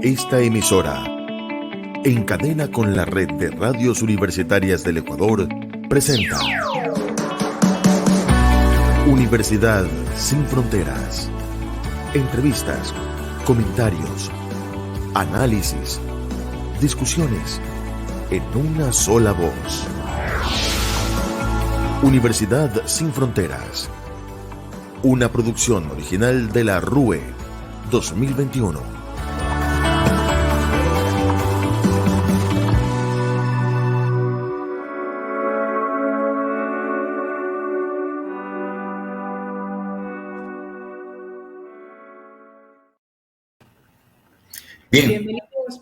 Esta emisora, en cadena con la red de radios universitarias del Ecuador, presenta Universidad Sin Fronteras. Entrevistas, comentarios, análisis, discusiones, en una sola voz. Universidad Sin Fronteras. Una producción original de la RUE 2021.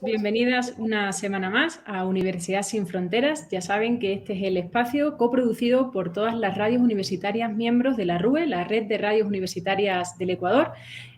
Bienvenidas una semana más a Universidad Sin Fronteras. Ya saben que este es el espacio coproducido por todas las radios universitarias miembros de la RUE, la Red de Radios Universitarias del Ecuador.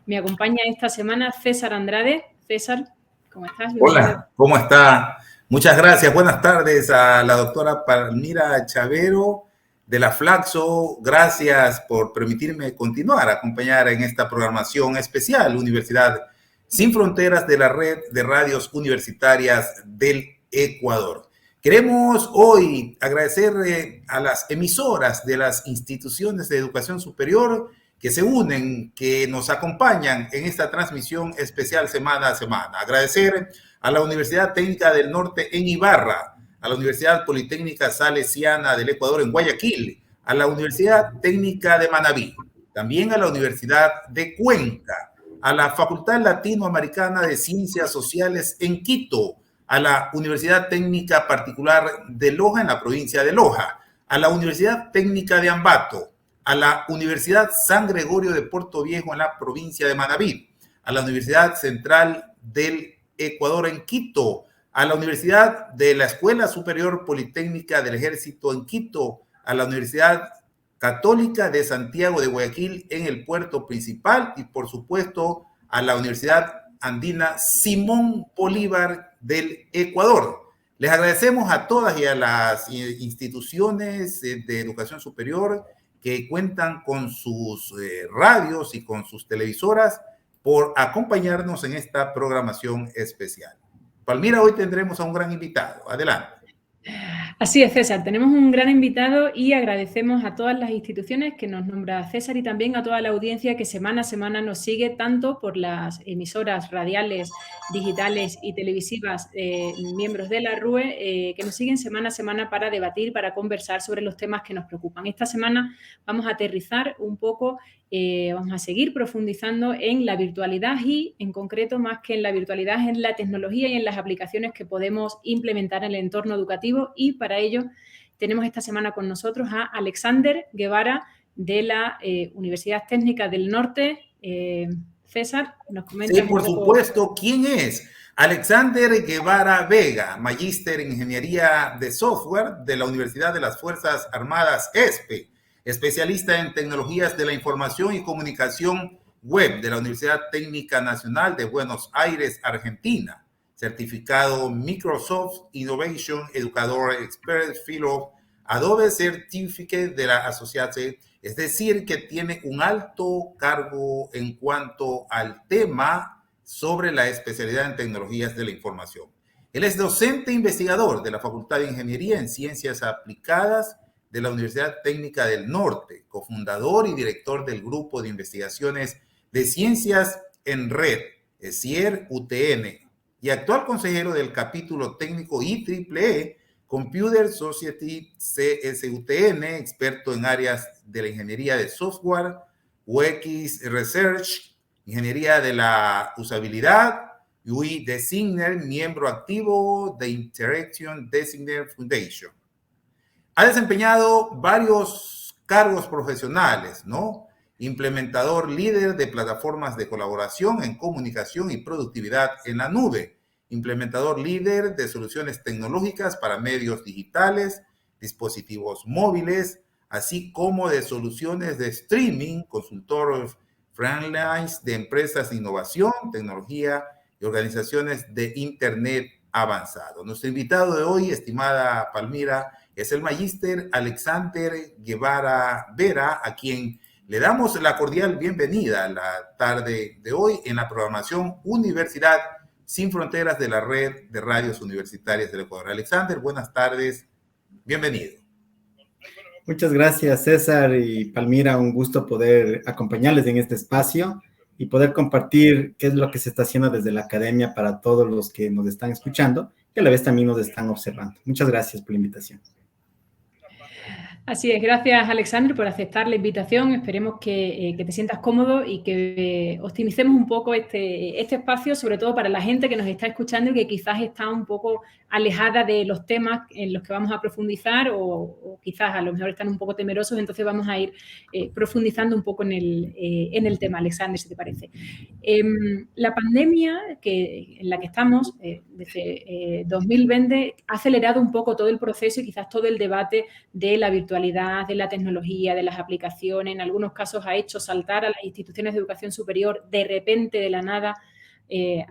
Me acompaña esta semana César Andrade. César, ¿cómo estás? Bienvenido. Hola, ¿cómo está? Muchas gracias. Buenas tardes a la doctora Palmira Chavero de la Flaxo. Gracias por permitirme continuar a acompañar en esta programación especial Universidad Sin Fronteras de la Red de Radios Universitarias del Ecuador. Queremos hoy agradecer a las emisoras de las instituciones de educación superior que se unen, que nos acompañan en esta transmisión especial semana a semana. Agradecer a la Universidad Técnica del Norte en Ibarra, a la Universidad Politécnica Salesiana del Ecuador en Guayaquil, a la Universidad Técnica de Manabí, también a la Universidad de Cuenca, a la Facultad Latinoamericana de Ciencias Sociales en Quito, a la Universidad Técnica Particular de Loja en la provincia de Loja, a la Universidad Técnica de Ambato, a la Universidad San Gregorio de Puerto Viejo en la provincia de Manabí, a la Universidad Central del Ecuador en Quito, a la Universidad de la Escuela Superior Politécnica del Ejército en Quito, a la Universidad Católica de Santiago de Guayaquil en el puerto principal y, por supuesto, a la Universidad Andina Simón Bolívar del Ecuador. Les agradecemos a todas y a las instituciones de educación superior que cuentan con sus radios y con sus televisoras por acompañarnos en esta programación especial. Palmira, hoy tendremos a un gran invitado. Adelante. Así es, César. Tenemos un gran invitado y agradecemos a todas las instituciones que nos nombra César y también a toda la audiencia que semana a semana nos sigue tanto por las emisoras radiales, digitales y televisivas, miembros de la RUE, que nos siguen semana a semana para debatir, para conversar sobre los temas que nos preocupan. Esta semana vamos a aterrizar un poco, vamos a seguir profundizando en la virtualidad y, en concreto, más que en la virtualidad, en la tecnología y en las aplicaciones que podemos implementar en el entorno educativo, y para ello tenemos esta semana con nosotros a Alexander Guevara de la Universidad Técnica del Norte. César, nos comenta. Sí, por supuesto. ¿Quién es? Alexander Guevara Vega, magíster en Ingeniería de Software de la Universidad de las Fuerzas Armadas ESPE, especialista en tecnologías de la información y comunicación web de la Universidad Técnica Nacional de Buenos Aires, Argentina, certificado Microsoft Innovation Educador Expert Fellow Adobe Certificate de la Associated, es decir, que tiene un alto cargo en cuanto al tema sobre la especialidad en tecnologías de la información. Él es docente e investigador de la Facultad de Ingeniería en Ciencias Aplicadas de la Universidad Técnica del Norte, cofundador y director del Grupo de Investigaciones de Ciencias en Red, ESIER UTN, y actual consejero del capítulo técnico IEEE Computer Society CSUTN, experto en áreas de la ingeniería de software, UX Research, ingeniería de la usabilidad, UI Designer, miembro activo de Interaction Designer Foundation. Ha desempeñado varios cargos profesionales, ¿no? Implementador líder de plataformas de colaboración en comunicación y productividad en la nube, implementador líder de soluciones tecnológicas para medios digitales, dispositivos móviles, así como de soluciones de streaming, consultor freelance de empresas de innovación, tecnología y organizaciones de Internet avanzado. Nuestro invitado de hoy, estimada Palmira, es el magíster Alexander Guevara Vera, a quien le damos la cordial bienvenida a la tarde de hoy en la programación Universidad sin fronteras de la Red de Radios Universitarias del Ecuador. Alexander, buenas tardes, bienvenido. Muchas gracias, César y Palmira. Un gusto poder acompañarles en este espacio y poder compartir qué es lo que se está haciendo desde la academia para todos los que nos están escuchando y a la vez también nos están observando. Muchas gracias por la invitación. Así es, gracias Alexander por aceptar la invitación. Esperemos que te sientas cómodo y que optimicemos un poco este espacio, sobre todo para la gente que nos está escuchando y que quizás está un poco alejada de los temas en los que vamos a profundizar o quizás a lo mejor están un poco temerosos, entonces vamos a ir profundizando un poco en el tema, Alexander, si te parece. La pandemia en la que estamos desde 2020 ha acelerado un poco todo el proceso y quizás todo el debate de la virtualidad, de la tecnología, de las aplicaciones. En algunos casos ha hecho saltar a las instituciones de educación superior de repente, de la nada,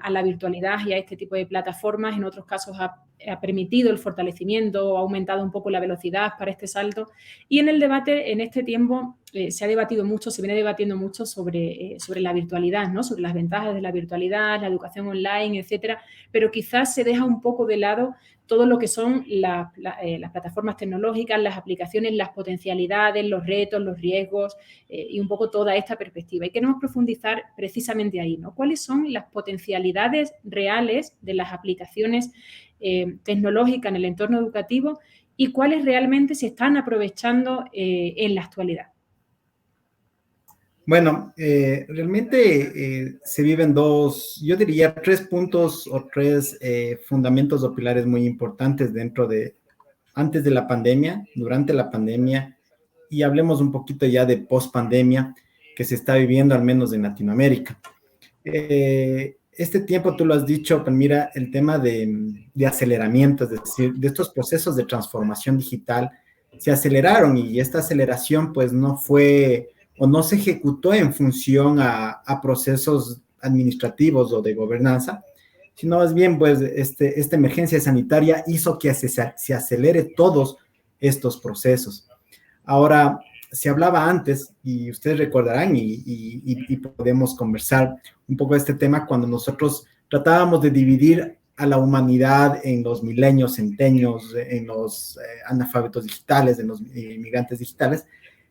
a la virtualidad y a este tipo de plataformas. En otros casos ha permitido el fortalecimiento o ha aumentado un poco la velocidad para este salto. Y en el debate, en este tiempo, se ha debatido mucho, se viene debatiendo mucho sobre la virtualidad, ¿no? Sobre las ventajas de la virtualidad, la educación online, etcétera, pero quizás se deja un poco de lado todo lo que son las plataformas tecnológicas, las aplicaciones, las potencialidades, los retos, los riesgos y un poco toda esta perspectiva. Y queremos profundizar precisamente ahí, ¿no? ¿Cuáles son las potencialidades reales de las aplicaciones tecnológicas en el entorno educativo y cuáles realmente se están aprovechando en la actualidad? Bueno, realmente se viven yo diría, 3 puntos o 3 fundamentos o pilares muy importantes antes de la pandemia, durante la pandemia, y hablemos un poquito ya de post-pandemia que se está viviendo, al menos en Latinoamérica. Este tiempo, tú lo has dicho, Palmira, el tema de aceleramiento, es decir, de estos procesos de transformación digital, se aceleraron y esta aceleración pues no fue o no se ejecutó en función a procesos administrativos o de gobernanza, sino más bien, pues, esta emergencia sanitaria hizo que se acelere todos estos procesos. Ahora, se hablaba antes, y ustedes recordarán, y podemos conversar un poco de este tema cuando nosotros tratábamos de dividir a la humanidad en los milenios, centenios, en los analfabetos digitales, en los inmigrantes digitales,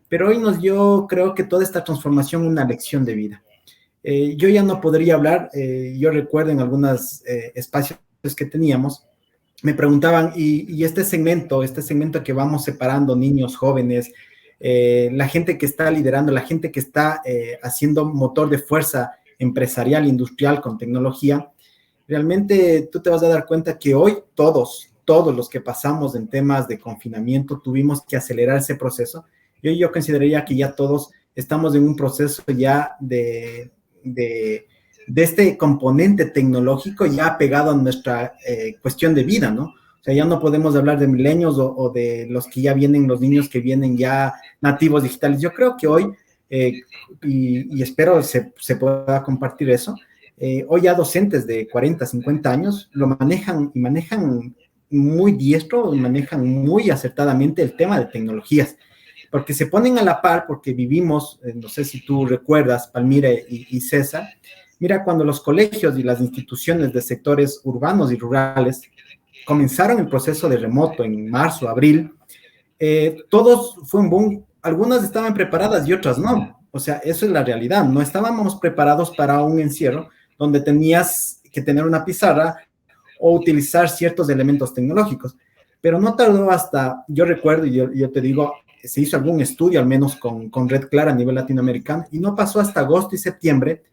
pero hoy nos dio, creo que toda esta transformación, una lección de vida. Yo ya no podría hablar, yo recuerdo en algunos espacios que teníamos, me preguntaban, y este segmento que vamos separando, niños, jóvenes, la gente que está liderando, la gente que está haciendo motor de fuerza empresarial, industrial con tecnología, realmente tú te vas a dar cuenta que hoy todos los que pasamos en temas de confinamiento tuvimos que acelerar ese proceso. Yo consideraría que ya todos estamos en un proceso ya de este componente tecnológico ya pegado a nuestra cuestión de vida, ¿no? O sea, ya no podemos hablar de milenios o de los que ya vienen, los niños que vienen ya nativos digitales. Yo creo que hoy, y espero se pueda compartir eso, hoy ya docentes de 40, 50 años lo manejan y manejan muy diestro, y manejan muy acertadamente el tema de tecnologías, porque se ponen a la par, porque vivimos, no sé si tú recuerdas, Palmira y César, mira, cuando los colegios y las instituciones de sectores urbanos y rurales comenzaron el proceso de remoto en marzo, abril, todos fue un boom, algunas estaban preparadas y otras no, o sea, eso es la realidad, no estábamos preparados para un encierro donde tenías que tener una pizarra o utilizar ciertos elementos tecnológicos, pero no tardó hasta, yo recuerdo, y yo te digo, se hizo algún estudio, al menos con Red Clara a nivel latinoamericano, y no pasó hasta agosto y septiembre,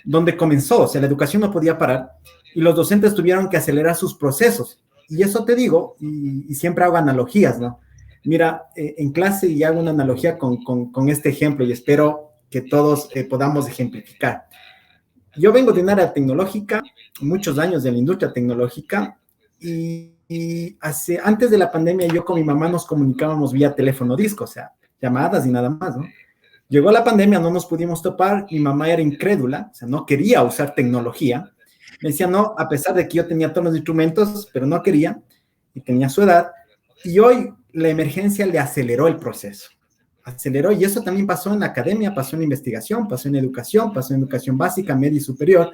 donde comenzó, o sea, la educación no podía parar, y los docentes tuvieron que acelerar sus procesos. Y eso te digo, y siempre hago analogías, ¿no? Mira, en clase, y hago una analogía con este ejemplo, y espero que todos podamos ejemplificar. Yo vengo de un área tecnológica, muchos años de la industria tecnológica, y antes de la pandemia yo con mi mamá nos comunicábamos vía teléfono disco, o sea, llamadas y nada más, ¿no? Llegó la pandemia, no nos pudimos topar, mi mamá era incrédula, o sea, no quería usar tecnología, me decía no, a pesar de que yo tenía todos los instrumentos, pero no quería, y tenía su edad, y hoy la emergencia le aceleró el proceso, aceleró, y eso también pasó en la academia, pasó en la investigación, pasó en educación básica, media y superior,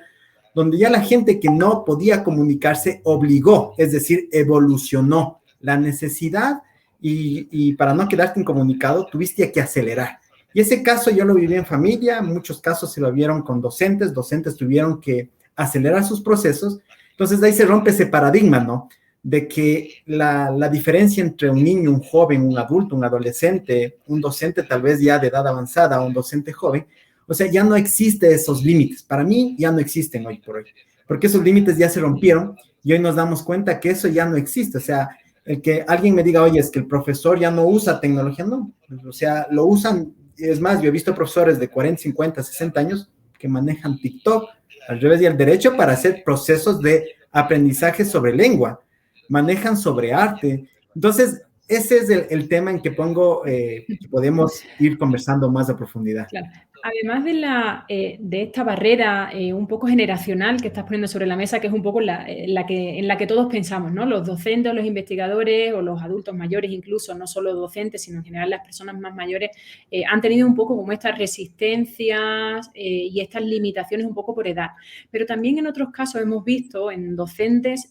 donde ya la gente que no podía comunicarse obligó, es decir, evolucionó la necesidad y para no quedarte incomunicado tuviste que acelerar. Y ese caso yo lo viví en familia, muchos casos se lo vieron con docentes tuvieron que acelerar sus procesos. Entonces de ahí se rompe ese paradigma, ¿no? De que la diferencia entre un niño, un joven, un adulto, un adolescente, un docente tal vez ya de edad avanzada, un docente joven, o sea, ya no existe esos límites. Para mí ya no existen hoy por hoy, porque esos límites ya se rompieron y hoy nos damos cuenta que eso ya no existe. O sea, el que alguien me diga, oye, es que el profesor ya no usa tecnología, no. O sea, lo usan. Es más, yo he visto profesores de 40, 50, 60 años que manejan TikTok al revés y al derecho para hacer procesos de aprendizaje sobre lengua, manejan sobre arte. Entonces, ese es el tema en que pongo, que podemos ir conversando más a profundidad. Claro. Además de esta barrera un poco generacional que estás poniendo sobre la mesa, que es un poco en la que todos pensamos, ¿no? Los docentes, los investigadores o los adultos mayores incluso, no solo docentes, sino en general las personas más mayores, han tenido un poco como estas resistencias y estas limitaciones un poco por edad. Pero también en otros casos hemos visto en docentes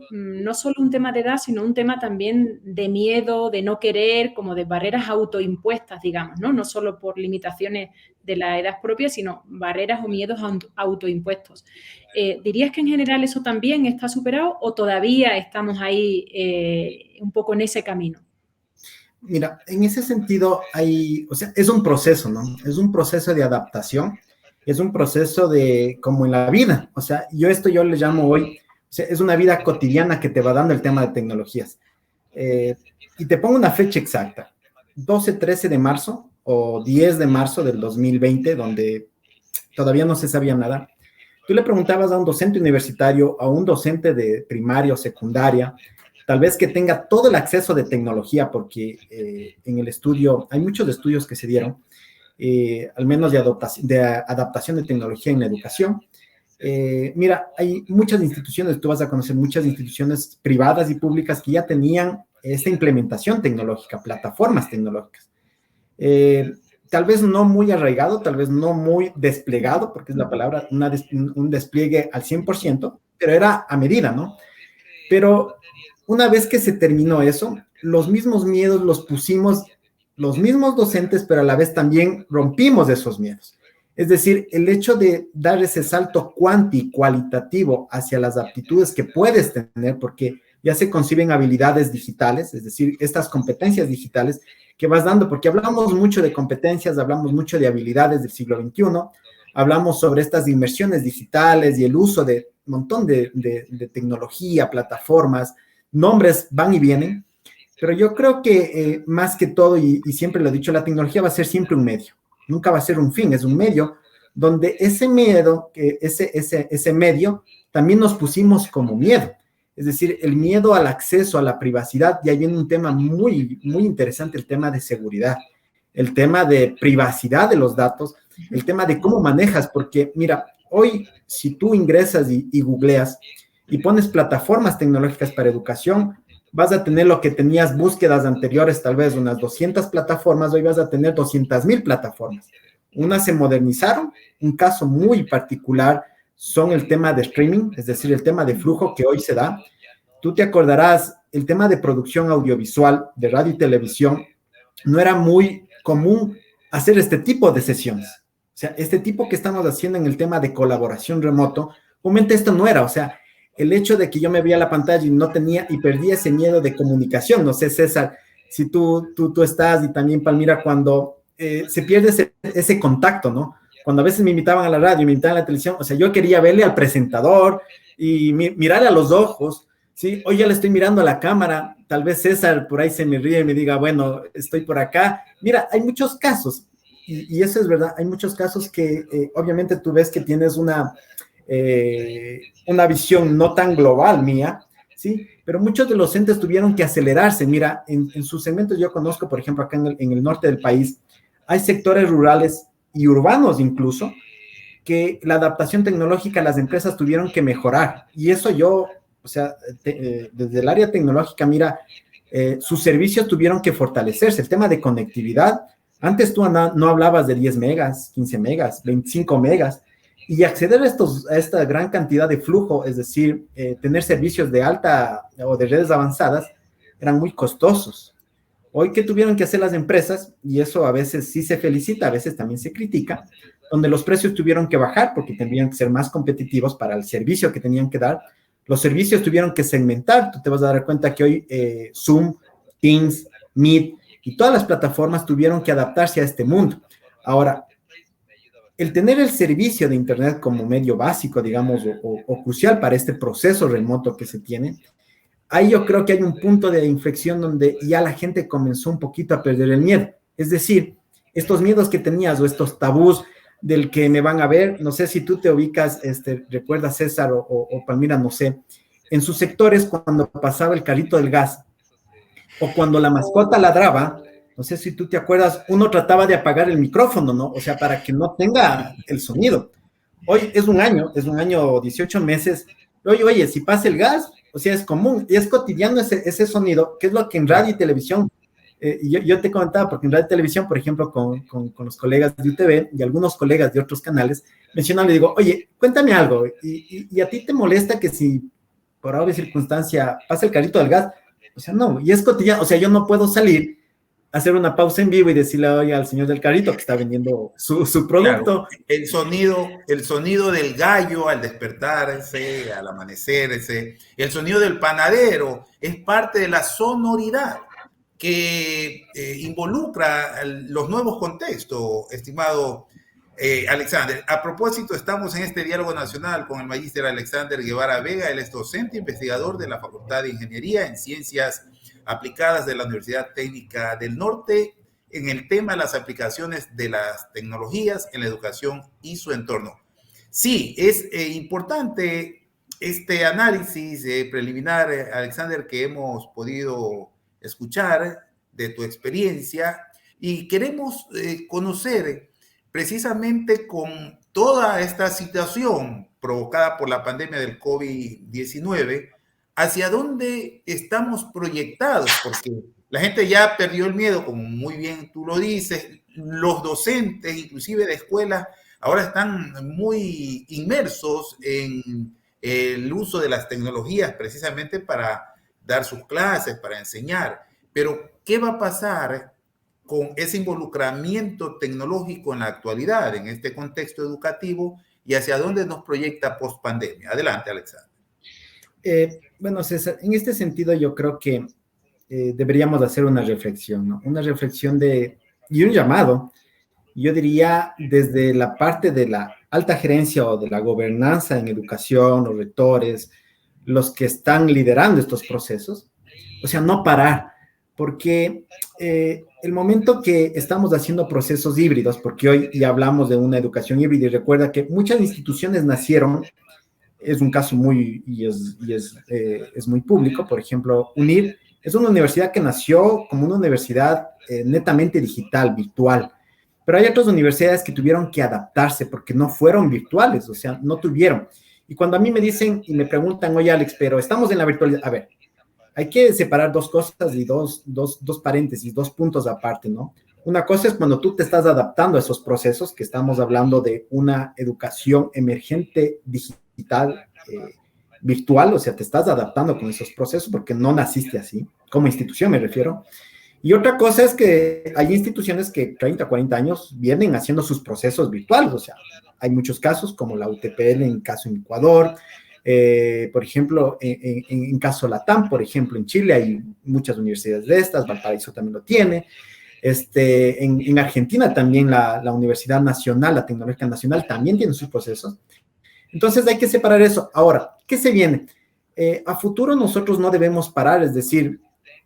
no solo un tema de edad, sino un tema también de miedo, de no querer, como de barreras autoimpuestas, digamos, ¿no? No solo por limitaciones de la edad propia, sino barreras o miedos autoimpuestos. ¿Dirías que en general eso también está superado o todavía estamos ahí un poco en ese camino? Mira, en ese sentido o sea, es un proceso, ¿no? Es un proceso de adaptación, es un proceso de, como en la vida, o sea, yo le llamo hoy, o sea, es una vida cotidiana que te va dando el tema de tecnologías. Y te pongo una fecha exacta, 12, 13 de marzo, o 10 de marzo del 2020, donde todavía no se sabía nada. Tú le preguntabas a un docente universitario, a un docente de primaria o secundaria, tal vez que tenga todo el acceso de tecnología, porque en el estudio, hay muchos estudios que se dieron, al menos de adaptación de tecnología en la educación. Mira, hay muchas instituciones, tú vas a conocer muchas instituciones privadas y públicas que ya tenían esta implementación tecnológica, plataformas tecnológicas. Tal vez no muy arraigado, tal vez no muy desplegado, porque es la palabra, un despliegue al 100%, pero era a medida, ¿no? Pero una vez que se terminó eso, los mismos miedos los pusimos los mismos docentes, pero a la vez también rompimos esos miedos. Es decir, el hecho de dar ese salto cualitativo hacia las aptitudes que puedes tener, porque ya se conciben habilidades digitales, es decir, estas competencias digitales que vas dando, porque hablamos mucho de competencias, hablamos mucho de habilidades del siglo XXI, hablamos sobre estas inmersiones digitales y el uso de un montón de tecnología, plataformas, nombres van y vienen, pero yo creo que más que todo, y siempre lo he dicho, la tecnología va a ser siempre un medio, nunca va a ser un fin, es un medio, donde ese miedo, ese medio, también nos pusimos como miedo. Es decir, el miedo al acceso a la privacidad, y ahí viene un tema muy, muy interesante, el tema de seguridad, el tema de privacidad de los datos, el tema de cómo manejas, porque mira, hoy si tú ingresas y googleas y pones plataformas tecnológicas para educación, vas a tener lo que tenías búsquedas anteriores, tal vez unas 200 plataformas, hoy vas a tener 200,000 plataformas. Unas se modernizaron, un caso muy particular son el tema de streaming, es decir, el tema de flujo que hoy se da. Tú te acordarás, el tema de producción audiovisual, de radio y televisión, no era muy común hacer este tipo de sesiones. O sea, este tipo que estamos haciendo en el tema de colaboración remoto, obviamente esto no era, o sea, el hecho de que yo me veía la pantalla y no tenía, y perdí ese miedo de comunicación. No sé, César, si tú estás, y también Palmira, cuando se pierde ese contacto, ¿no? Cuando a veces me invitaban a la radio, me invitaban a la televisión, o sea, yo quería verle al presentador y mirarle a los ojos, ¿sí? Hoy ya le estoy mirando a la cámara, tal vez César por ahí se me ríe y me diga, bueno, estoy por acá. Mira, hay muchos casos, y eso es verdad, hay muchos casos que obviamente tú ves que tienes una visión no tan global mía, ¿sí? Pero muchos de los entes tuvieron que acelerarse. Mira, en sus segmentos yo conozco, por ejemplo, acá en el norte del país, hay sectores rurales y urbanos incluso, que la adaptación tecnológica las empresas tuvieron que mejorar. Y eso yo, o sea, desde el área tecnológica, mira, sus servicios tuvieron que fortalecerse. El tema de conectividad, antes tú no hablabas de 10 megas, 15 megas, 25 megas, Y acceder a esta gran cantidad de flujo, es decir, tener servicios de alta o de redes avanzadas, eran muy costosos. Hoy, ¿qué tuvieron que hacer las empresas? Y eso a veces sí se felicita, a veces también se critica, donde los precios tuvieron que bajar porque tendrían que ser más competitivos para el servicio que tenían que dar. Los servicios tuvieron que segmentar. Tú te vas a dar cuenta que hoy Zoom, Teams, Meet y todas las plataformas tuvieron que adaptarse a este mundo. Ahora, el tener el servicio de Internet como medio básico, digamos, o crucial para este proceso remoto que se tiene, ahí yo creo que hay un punto de inflexión donde ya la gente comenzó un poquito a perder el miedo. Es decir, estos miedos que tenías o estos tabús del que me van a ver, no sé si tú te ubicas, recuerdas César o Palmira, no sé, en sus sectores cuando pasaba el carrito del gas o cuando la mascota ladraba, no sé si tú te acuerdas, uno trataba de apagar el micrófono, ¿no? O sea, para que no tenga el sonido. Hoy es un año, 18 meses. Oye, si pasa el gas, o sea, es común, y es cotidiano ese sonido, que es lo que en radio y televisión, yo te comentaba, porque en radio y televisión, por ejemplo, con los colegas de UTV y algunos colegas de otros canales, mencionan, le digo, oye, cuéntame algo, y a ti te molesta que si por alguna circunstancia pasa el carrito del gas, o sea, no, y es cotidiano, o sea, yo no puedo salir, hacer una pausa en vivo y decirle oye, al señor del carrito que está vendiendo su producto. Claro, el sonido del gallo al despertarse, al amanecerse, el sonido del panadero es parte de la sonoridad que involucra los nuevos contextos, estimado Alexander. A propósito, estamos en este diálogo nacional con el magíster Alexander Guevara Vega. Él es docente investigador de la Facultad de Ingeniería en Ciencias Aplicadas de la Universidad Técnica del Norte en el tema de las aplicaciones de las tecnologías en la educación y su entorno. Sí, es importante este análisis preliminar, Alexander, que hemos podido escuchar de tu experiencia y queremos conocer precisamente con toda esta situación provocada por la pandemia del COVID-19, hacia dónde estamos proyectados, porque la gente ya perdió el miedo, como muy bien tú lo dices, los docentes, inclusive de escuelas, ahora están muy inmersos en el uso de las tecnologías precisamente para dar sus clases, para enseñar. Pero, ¿qué va a pasar con ese involucramiento tecnológico en la actualidad, en este contexto educativo, y hacia dónde nos proyecta post pandemia? Adelante, Alexander. Bueno, César, en este sentido yo creo que deberíamos hacer una reflexión, ¿no? Una reflexión y un llamado, yo diría desde la parte de la alta gerencia o de la gobernanza en educación, los rectores, los que están liderando estos procesos, o sea, no parar, porque el momento que estamos haciendo procesos híbridos, porque hoy ya hablamos de una educación híbrida y recuerda que muchas instituciones nacieron, es un caso es muy público, por ejemplo, UNIR es una universidad que nació como una universidad netamente digital, virtual, pero hay otras universidades que tuvieron que adaptarse porque no fueron virtuales, o sea, no tuvieron. Y cuando a mí me dicen y me preguntan, oye Alex, pero estamos en la virtualidad, a ver, hay que separar dos cosas y dos paréntesis, dos puntos aparte, ¿no? Una cosa es cuando tú te estás adaptando a esos procesos, que estamos hablando de una educación emergente digital, virtual, o sea, te estás adaptando con esos procesos porque no naciste así, como institución me refiero. Y otra cosa es que hay instituciones que 30, 40 años vienen haciendo sus procesos virtuales, o sea, hay muchos casos como la UTPL en caso en Ecuador, por ejemplo, en caso LATAM, por ejemplo, en Chile hay muchas universidades de estas, Valparaíso también lo tiene, en Argentina también la Universidad Nacional, la Tecnológica Nacional también tiene sus procesos. Entonces hay que separar eso. Ahora, ¿qué se viene? A futuro nosotros no debemos parar, es decir,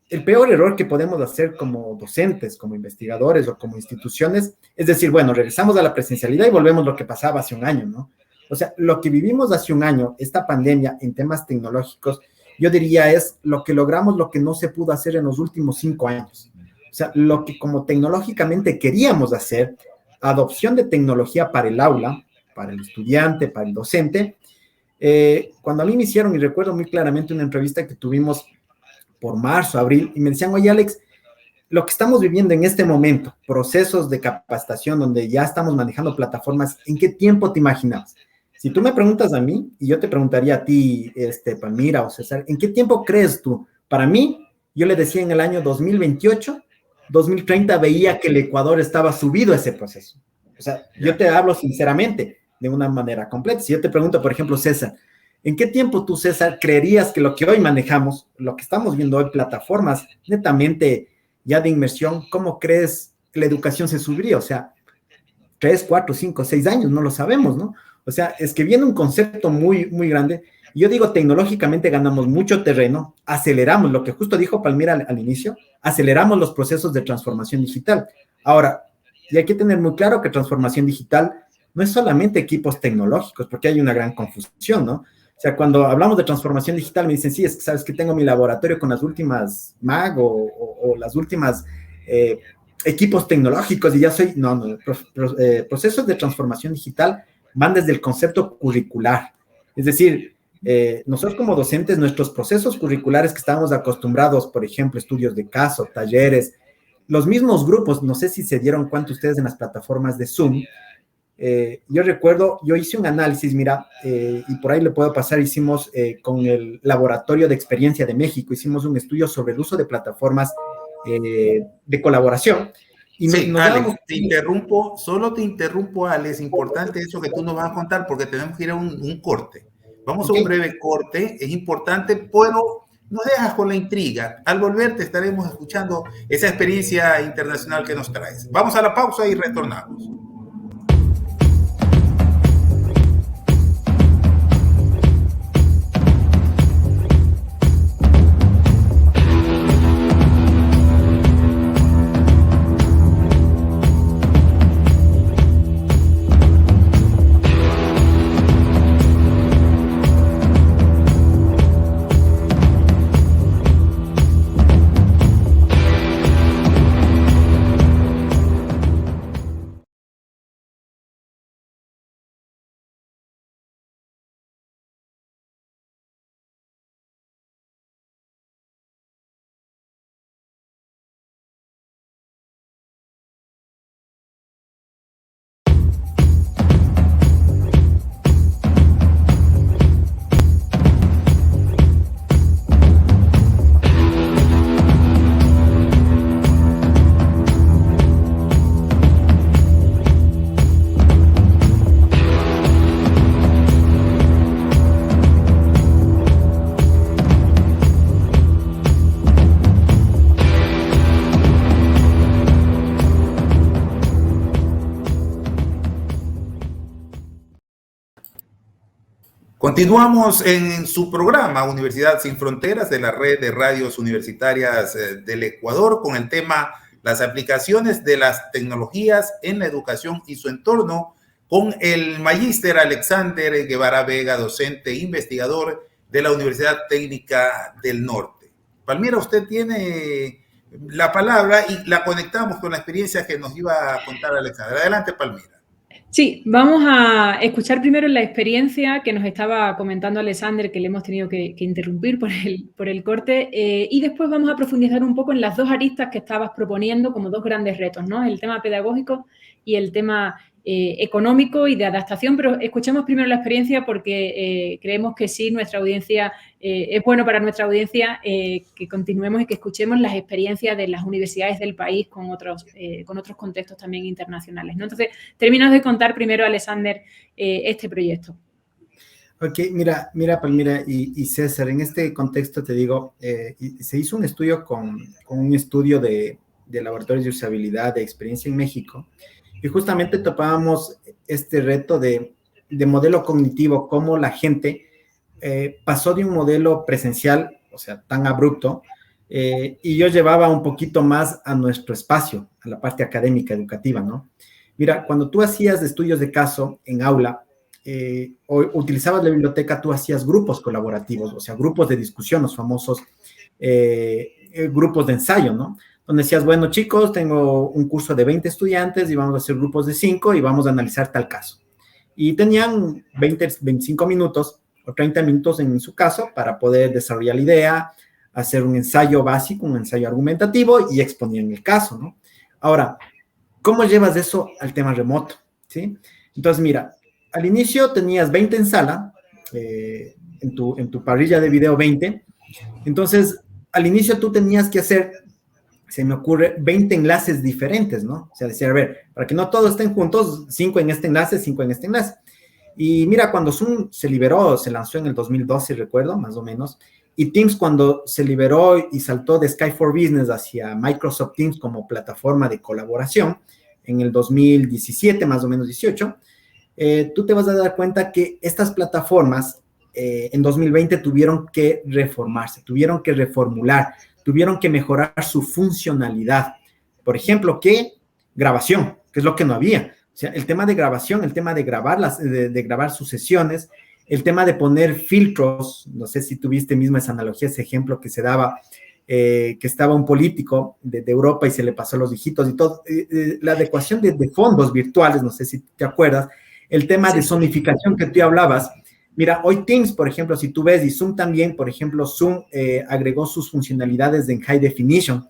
el peor error que podemos hacer como docentes, como investigadores o como instituciones, es decir, bueno, regresamos a la presencialidad y volvemos a lo que pasaba hace un año, ¿no? O sea, lo que vivimos hace un año, esta pandemia en temas tecnológicos, yo diría es lo que logramos, lo que no se pudo hacer en los últimos 5 años. O sea, lo que como tecnológicamente queríamos hacer, adopción de tecnología para el aula, para el estudiante, para el docente. Cuando a mí me hicieron, y recuerdo muy claramente una entrevista que tuvimos por marzo, abril, y me decían, oye Alex, lo que estamos viviendo en este momento, procesos de capacitación donde ya estamos manejando plataformas, ¿en qué tiempo te imaginabas? Si tú me preguntas a mí, y yo te preguntaría a ti, Palmira o César, ¿en qué tiempo crees tú? Para mí, yo le decía en el año 2028, 2030 veía que el Ecuador estaba subido a ese proceso. O sea, yo te hablo sinceramente, de una manera completa. Si yo te pregunto, por ejemplo, César, ¿en qué tiempo tú, César, creerías que lo que hoy manejamos, lo que estamos viendo hoy, plataformas netamente ya de inmersión, cómo crees que la educación se subiría? O sea, 3, 4, 5, 6 años, no lo sabemos, ¿no? O sea, es que viene un concepto muy, muy grande. Y yo digo, tecnológicamente ganamos mucho terreno, aceleramos lo que justo dijo Palmira al inicio, aceleramos los procesos de transformación digital. Ahora, y hay que tener muy claro que transformación digital no es solamente equipos tecnológicos, porque hay una gran confusión, ¿no? O sea, cuando hablamos de transformación digital, me dicen, sí, es que sabes que tengo mi laboratorio con las últimas MAG o las últimas equipos tecnológicos y ya soy, no, procesos de transformación digital van desde el concepto curricular. Es decir, nosotros como docentes, nuestros procesos curriculares que estábamos acostumbrados, por ejemplo, estudios de caso, talleres, los mismos grupos, no sé si se dieron cuenta ustedes en las plataformas de Zoom, yo recuerdo, yo hice un análisis, mira, y por ahí le puedo pasar, hicimos con el Laboratorio de Experiencia de México, hicimos un estudio sobre el uso de plataformas de colaboración. Y sí, Alex, solo te interrumpo, Alex, es importante eso que tú nos vas a contar porque tenemos que ir a un corte. Vamos a un breve corte, es importante, pero nos dejas con la intriga. Al volver te estaremos escuchando esa experiencia internacional que nos traes. Vamos a la pausa y retornamos. Continuamos en su programa Universidad Sin Fronteras de la Red de Radios Universitarias del Ecuador con el tema las aplicaciones de las tecnologías en la educación y su entorno con el magíster Alexander Guevara Vega, docente e investigador de la Universidad Técnica del Norte. Palmira, usted tiene la palabra y la conectamos con la experiencia que nos iba a contar Alexander. Adelante, Palmira. Sí, vamos a escuchar primero la experiencia que nos estaba comentando Alexander, que le hemos tenido que interrumpir por el corte, y después vamos a profundizar un poco en las dos aristas que estabas proponiendo como dos grandes retos, ¿no? El tema pedagógico y el tema económico y de adaptación, pero escuchemos primero la experiencia porque creemos que sí, nuestra audiencia, es bueno para nuestra audiencia que continuemos y que escuchemos las experiencias de las universidades del país con otros contextos también internacionales, ¿no? Entonces, terminas de contar primero, Alexander, este proyecto. Ok, mira, Palmira y César, en este contexto te digo, se hizo un estudio con un estudio de laboratorios de usabilidad de experiencia en México, y justamente topábamos este reto de modelo cognitivo, cómo la gente pasó de un modelo presencial, o sea, tan abrupto, y yo llevaba un poquito más a nuestro espacio, a la parte académica, educativa, ¿no? Mira, cuando tú hacías estudios de caso en aula, o utilizabas la biblioteca, tú hacías grupos colaborativos, o sea, grupos de discusión, los famosos grupos de ensayo, ¿no? Donde decías, bueno, chicos, tengo un curso de 20 estudiantes y vamos a hacer grupos de 5 y vamos a analizar tal caso. Y tenían 20, 25 minutos o 30 minutos en su caso para poder desarrollar la idea, hacer un ensayo básico, un ensayo argumentativo y exponer el caso, ¿no? Ahora, ¿cómo llevas eso al tema remoto? ¿Sí? Entonces, mira, al inicio tenías 20 en sala, en tu parrilla de video 20. Entonces, al inicio tú tenías que hacer, se me ocurre, 20 enlaces diferentes, ¿no? O sea, decir, a ver, para que no todos estén juntos, 5 en este enlace, 5 en este enlace. Y mira, cuando Zoom se liberó, se lanzó en el 2012, recuerdo, más o menos, y Teams cuando se liberó y saltó de Skype for Business hacia Microsoft Teams como plataforma de colaboración, en el 2017, más o menos 18, tú te vas a dar cuenta que estas plataformas en 2020 tuvieron que reformarse, tuvieron que reformular, tuvieron que mejorar su funcionalidad. Por ejemplo, ¿qué? Grabación, que es lo que no había. O sea, el tema de grabación, el tema de grabar sus sesiones, el tema de poner filtros, no sé si tuviste mismo esa analogía, ese ejemplo que se daba, que estaba un político de Europa y se le pasó los dígitos y todo, la adecuación de fondos virtuales, no sé si te acuerdas, el tema de zonificación que tú hablabas. Mira, hoy Teams, por ejemplo, si tú ves, y Zoom también, por ejemplo, Zoom agregó sus funcionalidades en High Definition.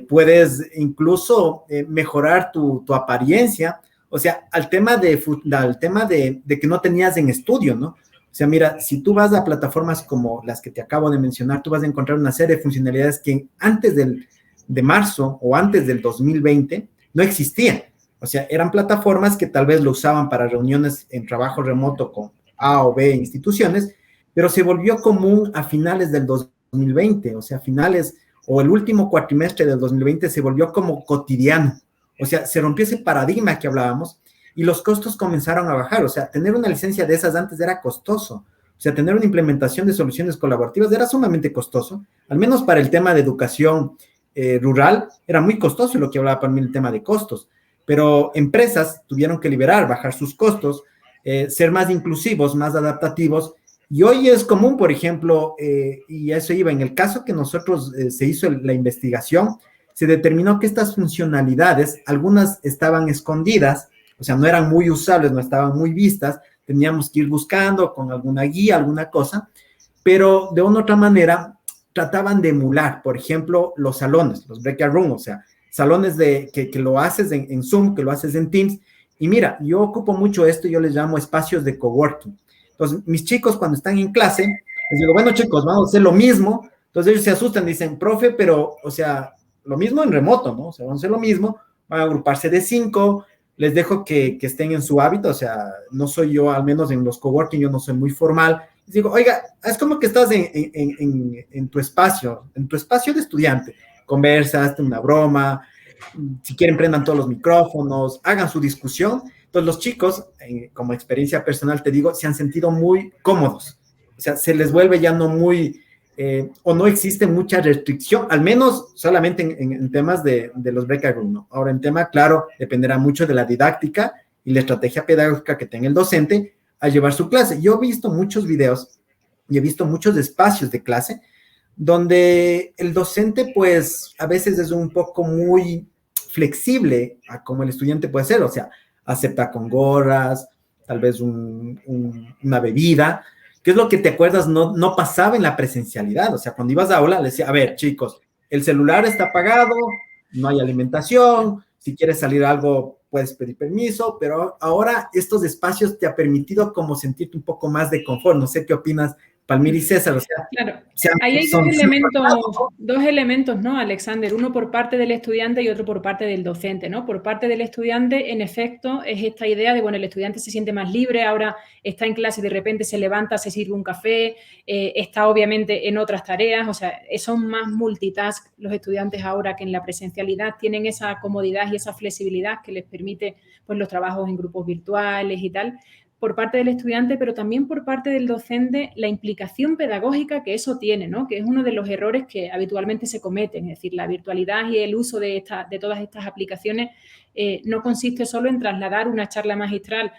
Puedes incluso mejorar tu apariencia, o sea, al tema de que no tenías en estudio, ¿no? O sea, mira, si tú vas a plataformas como las que te acabo de mencionar, tú vas a encontrar una serie de funcionalidades que antes de marzo o antes del 2020 no existían. O sea, eran plataformas que tal vez lo usaban para reuniones en trabajo remoto con A o B instituciones, pero se volvió común a finales del 2020, o sea, finales o el último cuatrimestre del 2020 se volvió como cotidiano. O sea, se rompió ese paradigma que hablábamos y los costos comenzaron a bajar. O sea, tener una licencia de esas antes era costoso. O sea, tener una implementación de soluciones colaborativas era sumamente costoso, al menos para el tema de educación rural, era muy costoso lo que hablaba para mí el tema de costos. Pero empresas tuvieron que bajar sus costos, ser más inclusivos, más adaptativos. Y hoy es común, por ejemplo, y a eso iba, en el caso que nosotros se hizo la investigación, se determinó que estas funcionalidades, algunas estaban escondidas, o sea, no eran muy usables, no estaban muy vistas, teníamos que ir buscando con alguna guía, alguna cosa, pero de una u otra manera trataban de emular, por ejemplo, los salones, los breakout rooms, o sea, salones que lo haces en Zoom, que lo haces en Teams, y mira, yo ocupo mucho esto, yo les llamo espacios de coworking. Entonces, mis chicos cuando están en clase, les digo, bueno chicos, vamos a hacer lo mismo. Entonces ellos se asustan, dicen, profe, pero, o sea, lo mismo en remoto, ¿no? O sea, vamos a hacer lo mismo, van a agruparse de 5, les dejo que estén en su hábito, o sea, no soy yo, al menos en los coworking, yo no soy muy formal. Les digo, oiga, es como que estás en tu espacio de estudiante, conversas, una broma, si quieren prendan todos los micrófonos, hagan su discusión. Entonces los chicos, como experiencia personal te digo, se han sentido muy cómodos, o sea, se les vuelve ya no muy, o no existe mucha restricción, al menos solamente en temas de los breakout rooms, ¿no? Ahora en tema, claro, dependerá mucho de la didáctica y la estrategia pedagógica que tenga el docente a llevar su clase. Yo he visto muchos videos y he visto muchos espacios de clase donde el docente, pues, a veces es un poco muy flexible a como el estudiante puede ser, o sea, acepta con gorras, tal vez una bebida, que es lo que te acuerdas no pasaba en la presencialidad. O sea, cuando ibas a aula, le decía, a ver, chicos, el celular está apagado, no hay alimentación, si quieres salir algo, puedes pedir permiso, pero ahora estos espacios te ha permitido como sentirte un poco más de confort. No sé qué opinas, Palmira y César, o sea, claro, ahí hay dos elementos, ¿no, Alexander? Uno por parte del estudiante y otro por parte del docente, ¿no? Por parte del estudiante, en efecto, es esta idea de, bueno, el estudiante se siente más libre, ahora está en clase y de repente se levanta, se sirve un café, está obviamente en otras tareas, o sea, son más multitask los estudiantes ahora que en la presencialidad, tienen esa comodidad y esa flexibilidad que les permite, pues, los trabajos en grupos virtuales y tal, por parte del estudiante, pero también por parte del docente, la implicación pedagógica que eso tiene, ¿no? Que es uno de los errores que habitualmente se cometen. Es decir, la virtualidad y el uso de todas estas aplicaciones no consiste solo en trasladar una charla magistral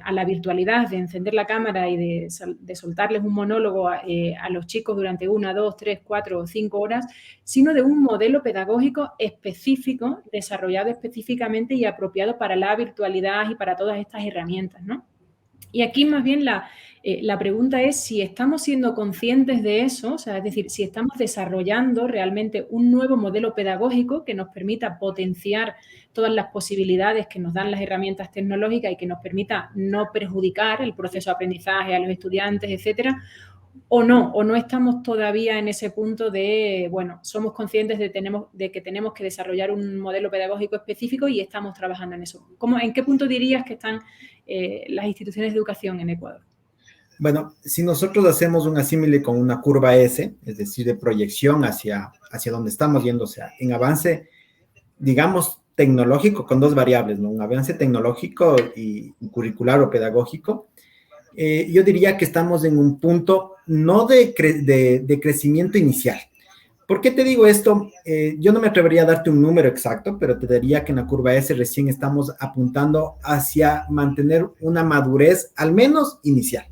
a la virtualidad, de encender la cámara y de soltarles un monólogo a los chicos durante 1, 2, 3, 4 o 5 horas, sino de un modelo pedagógico específico, desarrollado específicamente y apropiado para la virtualidad y para todas estas herramientas, ¿no? Y aquí más bien la pregunta es si estamos siendo conscientes de eso, o sea, es decir, si estamos desarrollando realmente un nuevo modelo pedagógico que nos permita potenciar todas las posibilidades que nos dan las herramientas tecnológicas y que nos permita no perjudicar el proceso de aprendizaje a los estudiantes, etcétera, o no estamos todavía en ese punto de, bueno, somos conscientes de que tenemos que desarrollar un modelo pedagógico específico y estamos trabajando en eso. ¿En qué punto dirías que están las instituciones de educación en Ecuador? Bueno, si nosotros hacemos un asímile con una curva S, es decir, de proyección hacia donde estamos yendo, o sea, en avance, digamos, tecnológico con dos variables, ¿no? Un avance tecnológico y curricular o pedagógico. Yo diría que estamos en un punto no de crecimiento inicial. ¿Por qué te digo esto? Yo no me atrevería a darte un número exacto, pero te diría que en la curva S recién estamos apuntando hacia mantener una madurez al menos inicial.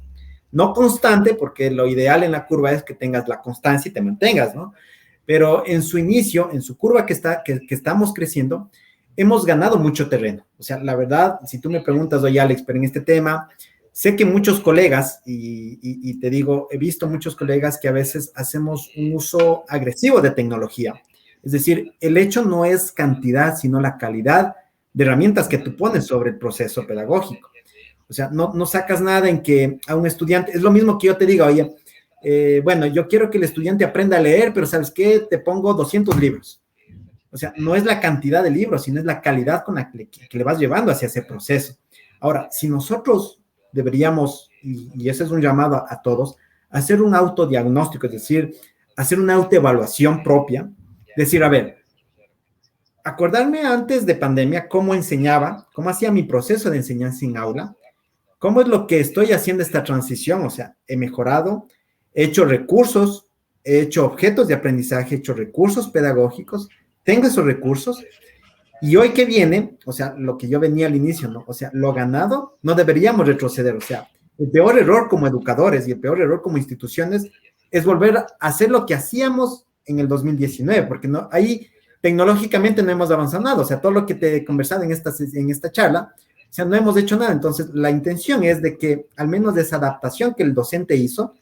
No constante, porque lo ideal en la curva es que tengas la constancia y te mantengas, ¿no? Pero en su inicio, en su curva que estamos creciendo, hemos ganado mucho terreno. O sea, la verdad, si tú me preguntas, oye, Alex, pero en este tema, sé que muchos colegas, y te digo, he visto muchos colegas que a veces hacemos un uso agresivo de tecnología. Es decir, el hecho no es cantidad, sino la calidad de herramientas que tú pones sobre el proceso pedagógico. O sea, no sacas nada en que a un estudiante, es lo mismo que yo te diga, oye, bueno, yo quiero que el estudiante aprenda a leer, pero ¿sabes qué? Te pongo 200 libros. O sea, no es la cantidad de libros, sino es la calidad con la que le vas llevando hacia ese proceso. Ahora, si nosotros deberíamos, y ese es un llamado a todos, hacer un autodiagnóstico, es decir, hacer una autoevaluación propia, decir, a ver, acordarme antes de pandemia cómo enseñaba, cómo hacía mi proceso de enseñanza en aula, cómo es lo que estoy haciendo esta transición, o sea, he mejorado, he hecho recursos, he hecho objetos de aprendizaje, he hecho recursos pedagógicos, tengo esos recursos, y hoy que viene, o sea, lo que yo venía al inicio, ¿no? O sea, lo ganado, no deberíamos retroceder, o sea, el peor error como educadores y el peor error como instituciones es volver a hacer lo que hacíamos en el 2019, porque no, ahí tecnológicamente no hemos avanzado nada, o sea, todo lo que te he conversado en esta charla, o sea, no hemos hecho nada. Entonces, la intención es de que, al menos de esa adaptación que el docente hizo,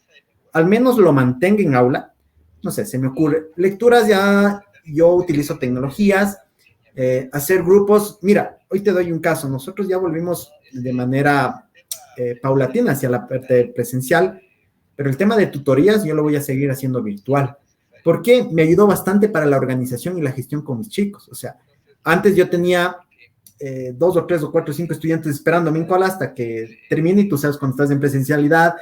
al menos lo mantenga en aula. No sé, se me ocurre, lecturas ya, yo utilizo tecnologías, hacer grupos. Mira, hoy te doy un caso, nosotros ya volvimos de manera paulatina hacia la parte presencial, pero el tema de tutorías yo lo voy a seguir haciendo virtual. ¿Por qué? Me ayudó bastante para la organización y la gestión con mis chicos. O sea, antes yo tenía 2 o 3 o 4 o 5 estudiantes esperándome en cola hasta que termine, y tú sabes, cuando estás en presencialidad,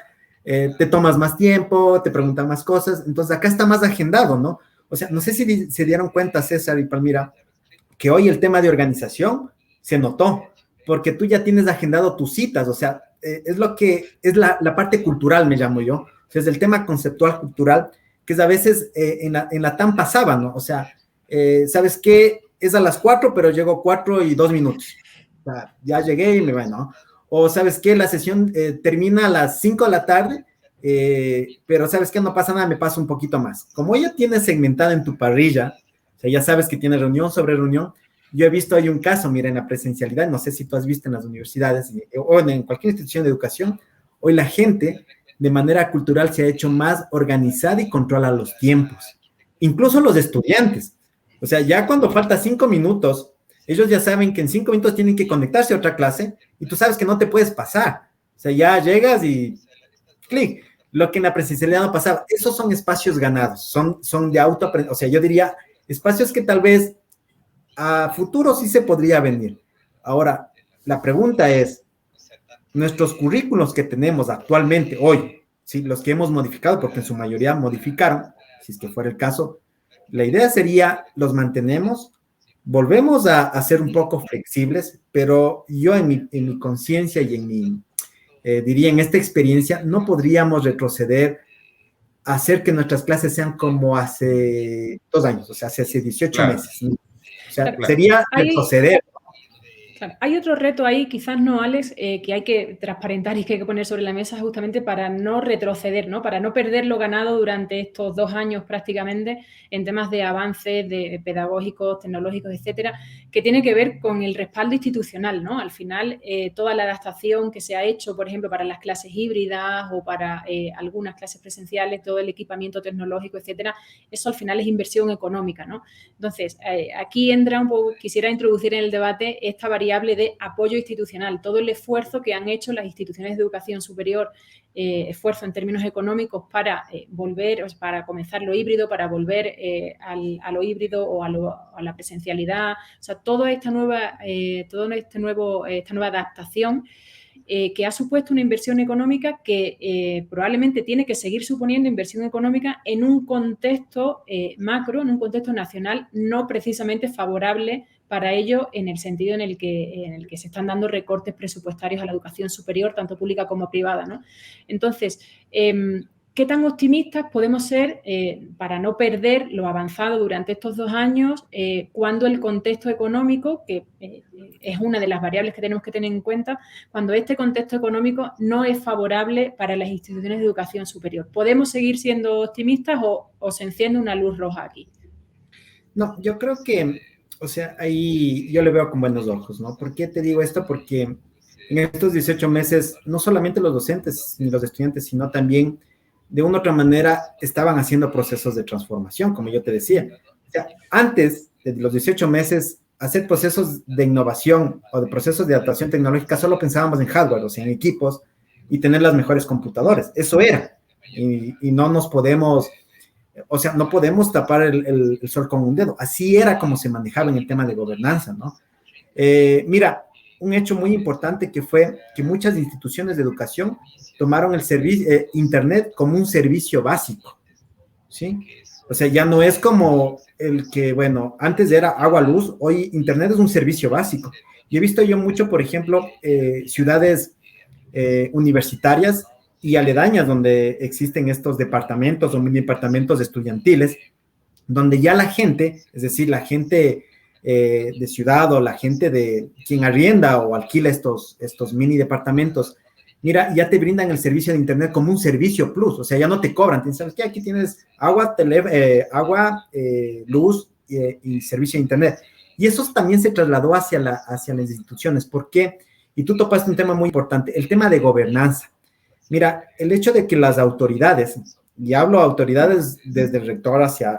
te tomas más tiempo, te preguntan más cosas, entonces acá está más agendado, ¿no? O sea, no sé si se dieron cuenta, César y Palmira, que hoy el tema de organización se notó, porque tú ya tienes agendado tus citas, o sea, es lo que es la parte cultural, me llamo yo, o sea, es el tema conceptual cultural, que es a veces en la TAM pasaba, ¿no? O sea, ¿sabes qué? Es a las 4, pero llego 4 y 2 minutos. O sea, ya llegué y me voy, ¿no? O ¿sabes qué? La sesión termina a las 5 de la tarde, pero ¿sabes qué? No pasa nada, me paso un poquito más. Como ya tienes segmentada en tu parrilla, o sea, ya sabes que tienes reunión sobre reunión. Yo he visto ahí un caso, mira, en la presencialidad, no sé si tú has visto en las universidades o en cualquier institución de educación, hoy la gente de manera cultural se ha hecho más organizada y controla los tiempos. Incluso los estudiantes. O sea, ya cuando falta 5 minutos, ellos ya saben que en 5 minutos tienen que conectarse a otra clase y tú sabes que no te puedes pasar. O sea, ya llegas y clic. Lo que en la presencialidad no pasaba. Esos son espacios ganados, son de autoaprendizaje. O sea, yo diría espacios que tal vez a futuro sí se podría venir. Ahora, la pregunta es, nuestros currículos que tenemos actualmente, hoy, ¿sí? Los que hemos modificado, porque en su mayoría modificaron, si es que fuera el caso, la idea sería, los mantenemos, volvemos a ser un poco flexibles, pero yo en mi conciencia y en mi, diría, en esta experiencia, no podríamos retroceder a hacer que nuestras clases sean como hace 2 años, o sea, hace 18 Claro. meses, ¿no? O sea, Claro. sería retroceder. Claro. Hay otro reto ahí, quizás no, Alex, que hay que transparentar y que hay que poner sobre la mesa justamente para no retroceder, ¿no? Para no perder lo ganado durante estos 2 años prácticamente en temas de avances de pedagógicos, tecnológicos, etcétera, que tiene que ver con el respaldo institucional, ¿no? Al final, toda la adaptación que se ha hecho, por ejemplo, para las clases híbridas o para algunas clases presenciales, todo el equipamiento tecnológico, etcétera, eso al final es inversión económica, ¿no? Entonces, aquí entra un poco, quisiera introducir en el debate esta variable de apoyo institucional, todo el esfuerzo que han hecho las instituciones de educación superior, esfuerzo en términos económicos para volver, para comenzar lo híbrido, para volver a lo híbrido o a la presencialidad, o sea, toda esta nueva adaptación que ha supuesto una inversión económica que probablemente tiene que seguir suponiendo inversión económica en un contexto macro, en un contexto nacional no precisamente favorable para ello en el sentido en el que se están dando recortes presupuestarios a la educación superior, tanto pública como privada, ¿no? Entonces, ¿qué tan optimistas podemos ser para no perder lo avanzado durante estos 2 años cuando el contexto económico, que es una de las variables que tenemos que tener en cuenta, cuando este contexto económico no es favorable para las instituciones de educación superior? ¿Podemos seguir siendo optimistas o se enciende una luz roja aquí? No, yo creo que, o sea, ahí yo le veo con buenos ojos, ¿no? ¿Por qué te digo esto? Porque en estos 18 meses, no solamente los docentes ni los estudiantes, sino también, de una u otra manera, estaban haciendo procesos de transformación, como yo te decía. O sea, antes de los 18 meses, hacer procesos de innovación o de procesos de adaptación tecnológica, solo pensábamos en hardware, o sea, en equipos, y tener las mejores computadoras. Eso era. Y no nos podemos... O sea, no podemos tapar el sol con un dedo. Así era como se manejaba en el tema de gobernanza, ¿no? Mira, un hecho muy importante que fue que muchas instituciones de educación tomaron el servicio, Internet como un servicio básico, ¿sí? O sea, ya no es como el que, bueno, antes era agua, luz, hoy Internet es un servicio básico. Y he visto yo mucho, por ejemplo, ciudades universitarias y aledañas donde existen estos departamentos o mini departamentos estudiantiles, donde ya la gente, es decir, la gente de ciudad o la gente de quien arrienda o alquila estos mini departamentos, mira, ya te brindan el servicio de Internet como un servicio plus, o sea, ya no te cobran, te dicen, ¿qué? Aquí tienes agua, luz y servicio de Internet. Y eso también se trasladó hacia las instituciones. ¿Por qué? Y tú topaste un tema muy importante, el tema de gobernanza. Mira, el hecho de que las autoridades, y hablo autoridades desde el rector hacia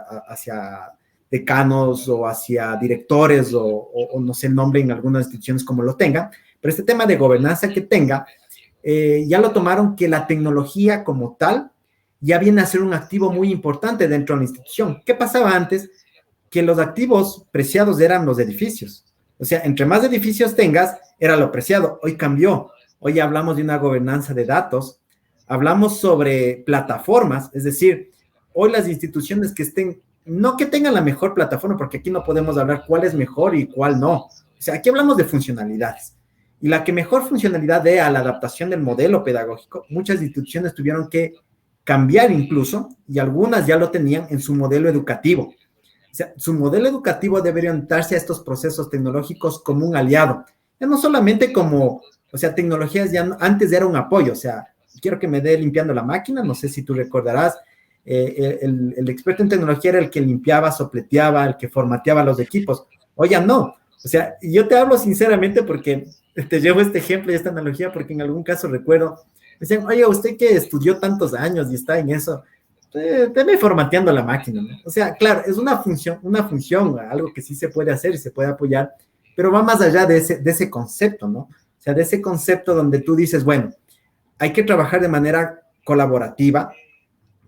decanos o hacia directores o no sé el nombre en algunas instituciones como lo tengan, pero este tema de gobernanza que tenga, ya lo tomaron que la tecnología como tal ya viene a ser un activo muy importante dentro de la institución. ¿Qué pasaba antes? Que los activos preciados eran los edificios. O sea, entre más edificios tengas, era lo preciado. Hoy cambió. Hoy hablamos de una gobernanza de datos. Hablamos sobre plataformas, es decir, hoy las instituciones que estén, no que tengan la mejor plataforma, porque aquí no podemos hablar cuál es mejor y cuál no. O sea, aquí hablamos de funcionalidades. Y la que mejor funcionalidad dé a la adaptación del modelo pedagógico, muchas instituciones tuvieron que cambiar incluso, y algunas ya lo tenían en su modelo educativo. O sea, su modelo educativo debe orientarse a estos procesos tecnológicos como un aliado. Ya no solamente como, o sea, tecnologías ya antes era un apoyo, o sea, quiero que me dé limpiando la máquina, no sé si tú recordarás, el experto en tecnología era el que limpiaba, sopleteaba, el que formateaba los equipos. Hoy ya no. O sea, yo te hablo sinceramente porque te llevo este ejemplo y esta analogía porque en algún caso recuerdo, me decían, oye, usted que estudió tantos años y está en eso, te formateando la máquina, ¿no? O sea, claro, es una función, algo que sí se puede hacer y se puede apoyar, pero va más allá de ese concepto, ¿no? O sea, de ese concepto donde tú dices, bueno, hay que trabajar de manera colaborativa,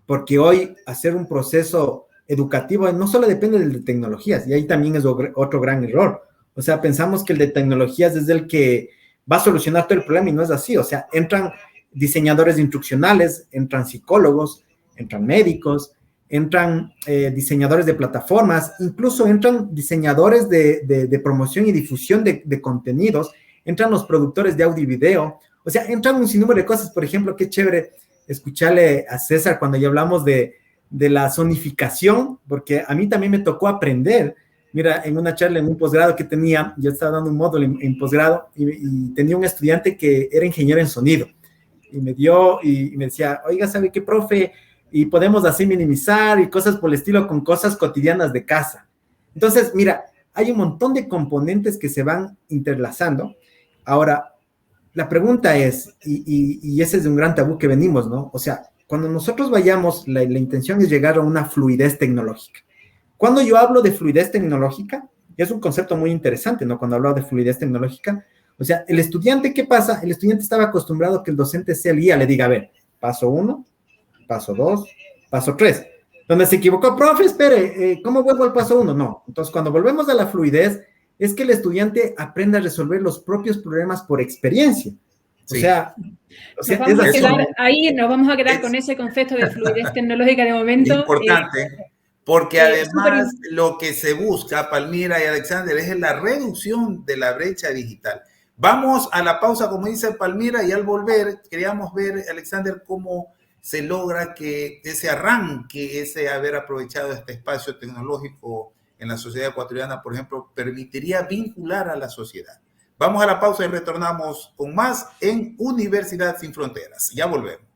porque hoy hacer un proceso educativo no solo depende del de tecnologías, y ahí también es otro gran error. O sea, pensamos que el de tecnologías es el que va a solucionar todo el problema y no es así. O sea, entran diseñadores instruccionales, entran psicólogos, entran médicos, entran diseñadores de plataformas, incluso entran diseñadores de promoción y difusión de contenidos, entran los productores de audio y video. O sea, entran un sinnúmero de cosas. Por ejemplo, qué chévere escucharle a César cuando ya hablamos de la zonificación, porque a mí también me tocó aprender Mira, en una charla, en un posgrado que tenía, yo estaba dando un módulo en posgrado y tenía un estudiante que era ingeniero en sonido. Y me dio y me decía, oiga, ¿sabe qué, profe? Y podemos así minimizar y cosas por el estilo con cosas cotidianas de casa. Entonces, mira, hay un montón de componentes que se van interlazando. Ahora, la pregunta es, y ese es de un gran tabú que venimos, ¿no? O sea, cuando nosotros vayamos, la intención es llegar a una fluidez tecnológica. Cuando yo hablo de fluidez tecnológica, es un concepto muy interesante, ¿no? Cuando hablo de fluidez tecnológica, o sea, el estudiante, ¿qué pasa? El estudiante estaba acostumbrado a que el docente sea el guía, le diga, a ver, paso 1, paso 2, paso 3. Donde se equivocó, profe, espere, ¿cómo vuelvo al paso 1? No. Entonces, cuando volvemos a la fluidez, es que el estudiante aprenda a resolver los propios problemas por experiencia. Sí. O sea nos vamos a quedar con ese concepto de fluidez tecnológica de momento. Importante. Porque además lo que se busca, Palmira y Alexander, es la reducción de la brecha digital. Vamos a la pausa, como dice Palmira, y al volver queríamos ver, Alexander, cómo se logra que ese arranque, ese haber aprovechado este espacio tecnológico en la sociedad ecuatoriana, por ejemplo, permitiría vincular a la sociedad. Vamos a la pausa y retornamos con más en Universidad Sin Fronteras. Ya volvemos.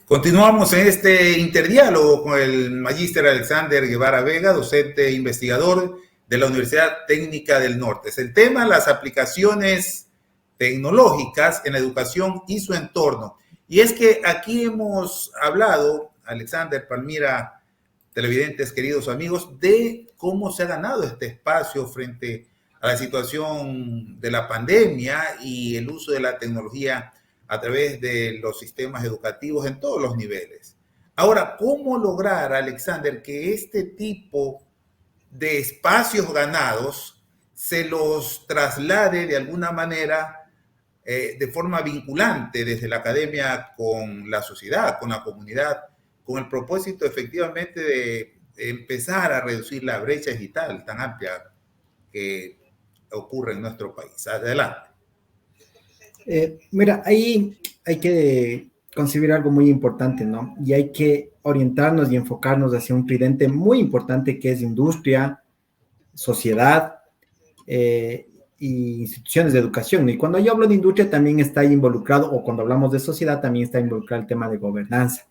Continuamos en este interdiálogo con el magíster Alexander Guevara Vega, docente e investigador de la Universidad Técnica del Norte. Es el tema, las aplicaciones tecnológicas en la educación y su entorno. Y es que aquí hemos hablado, Alexander, Palmira, televidentes, queridos amigos, de cómo se ha ganado este espacio frente a la situación de la pandemia y el uso de la tecnología a través de los sistemas educativos en todos los niveles. Ahora, ¿cómo lograr, Alexander, que este tipo de espacios ganados se los traslade de alguna manera de forma vinculante desde la academia con la sociedad, con la comunidad, con el propósito efectivamente de empezar a reducir la brecha digital tan amplia que ocurre en nuestro país? Adelante. Mira, ahí hay que concebir algo muy importante, ¿no? Y hay que orientarnos y enfocarnos hacia un tridente muy importante que es industria, sociedad e instituciones de educación. Y cuando yo hablo de industria también está involucrado, o cuando hablamos de sociedad también está involucrado el tema de gobernanza.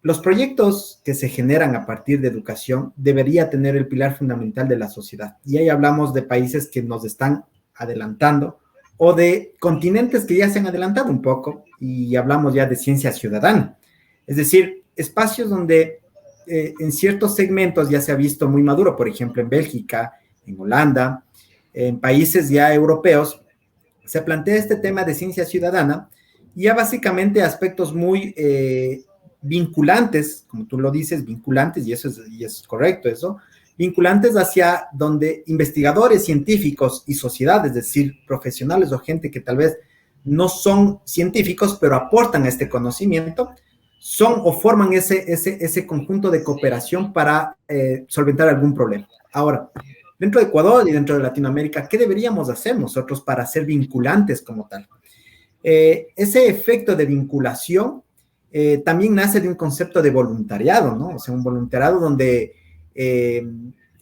Los proyectos que se generan a partir de educación debería tener el pilar fundamental de la sociedad. Y ahí hablamos de países que nos están adelantando, o de continentes que ya se han adelantado un poco, y hablamos ya de ciencia ciudadana. Es decir, espacios donde en ciertos segmentos ya se ha visto muy maduro, por ejemplo, en Bélgica, en Holanda, en países ya europeos, se plantea este tema de ciencia ciudadana, y ya básicamente aspectos muy vinculantes, como tú lo dices, vinculantes, y es correcto eso, vinculantes hacia donde investigadores científicos y sociedades, es decir, profesionales o gente que tal vez no son científicos, pero aportan a este conocimiento, son o forman ese conjunto de cooperación para solventar algún problema. Ahora, dentro de Ecuador y dentro de Latinoamérica, ¿qué deberíamos hacer nosotros para ser vinculantes como tal? Ese efecto de vinculación también nace de un concepto de voluntariado, ¿no? O sea, un voluntariado donde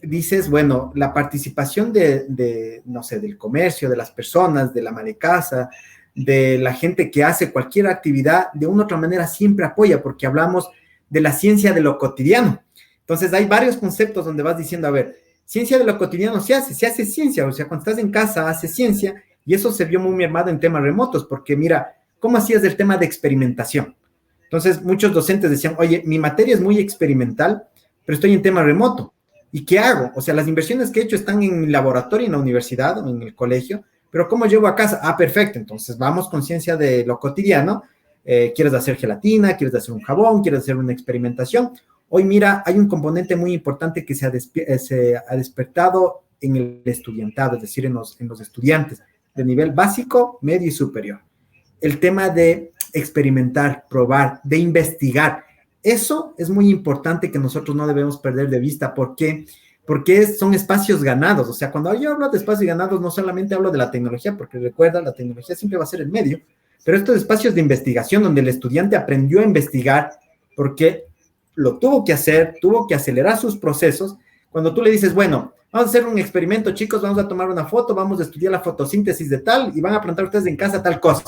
dices, bueno, la participación no sé, del comercio, de las personas, de la ama de casa, de la gente que hace cualquier actividad, de una u otra manera siempre apoya, porque hablamos de la ciencia de lo cotidiano. Entonces, hay varios conceptos donde vas diciendo, a ver, ciencia de lo cotidiano se hace ciencia, o sea, cuando estás en casa, haces ciencia, y eso se vio muy mermado en temas remotos, porque mira, ¿cómo hacías el tema de experimentación? Entonces, muchos docentes decían, oye, mi materia es muy experimental, pero estoy en tema remoto. ¿Y qué hago? O sea, las inversiones que he hecho están en mi laboratorio, en la universidad o en el colegio, pero ¿cómo llevo a casa? Ah, perfecto, entonces vamos con ciencia de lo cotidiano. ¿Quieres hacer gelatina? ¿Quieres hacer un jabón? ¿Quieres hacer una experimentación? Hoy, mira, hay un componente muy importante que se ha despertado en el estudiantado, es decir, en los estudiantes de nivel básico, medio y superior. El tema de experimentar, probar, de investigar. Eso es muy importante que nosotros no debemos perder de vista. ¿Por qué? Porque son espacios ganados. O sea, cuando yo hablo de espacios ganados, no solamente hablo de la tecnología, porque recuerda, la tecnología siempre va a ser el medio, pero estos espacios de investigación donde el estudiante aprendió a investigar porque lo tuvo que hacer, tuvo que acelerar sus procesos. Cuando tú le dices, bueno, vamos a hacer un experimento, chicos, vamos a tomar una foto, vamos a estudiar la fotosíntesis de tal y van a plantar ustedes en casa tal cosa.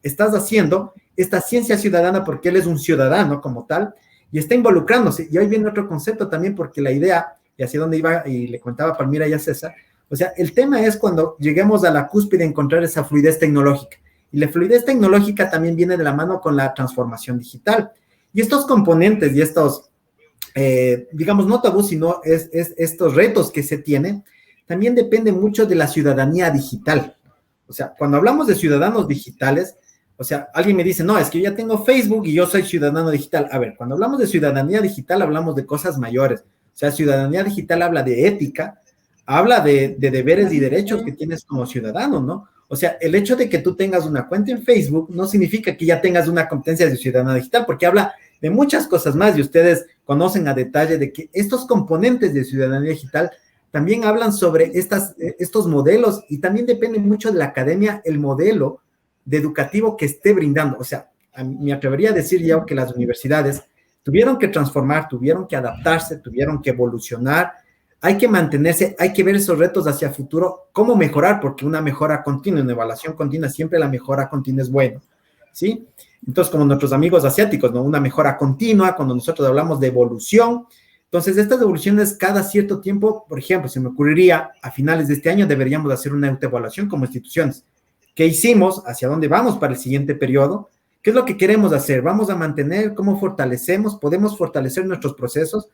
Estás haciendo esta ciencia ciudadana porque él es un ciudadano como tal y está involucrándose. Y ahí viene otro concepto también porque la idea, y hacia dónde iba, y le contaba a Palmira y a César, o sea, el tema es cuando lleguemos a la cúspide de encontrar esa fluidez tecnológica. Y la fluidez tecnológica también viene de la mano con la transformación digital. Y estos componentes y estos, digamos, no tabú, sino estos retos que se tienen, también dependen mucho de la ciudadanía digital. O sea, cuando hablamos de ciudadanos digitales, o sea, alguien me dice, no, es que yo ya tengo Facebook y yo soy ciudadano digital. A ver, cuando hablamos de ciudadanía digital, hablamos de cosas mayores. O sea, ciudadanía digital habla de ética, habla de deberes y derechos que tienes como ciudadano, ¿no? O sea, el hecho de que tú tengas una cuenta en Facebook no significa que ya tengas una competencia de ciudadano digital, porque habla de muchas cosas más y ustedes conocen a detalle de que estos componentes de ciudadanía digital también hablan sobre estos modelos y también depende mucho de la academia el modelo de educativo que esté brindando. O sea, me atrevería a decir ya que las universidades tuvieron que transformar, tuvieron que adaptarse, tuvieron que evolucionar. Hay que mantenerse, hay que ver esos retos hacia el futuro, cómo mejorar, porque una mejora continua, una evaluación continua, siempre la mejora continua es bueno, ¿sí? Entonces, como nuestros amigos asiáticos, ¿no? Una mejora continua, cuando nosotros hablamos de evolución. Entonces, estas evoluciones cada cierto tiempo, por ejemplo, se me ocurriría, a finales de este año deberíamos hacer una autoevaluación como instituciones. ¿Qué hicimos? ¿Hacia dónde vamos para el siguiente periodo? ¿Qué es lo que queremos hacer? ¿Vamos a mantener? ¿Cómo fortalecemos? ¿Podemos fortalecer nuestros procesos?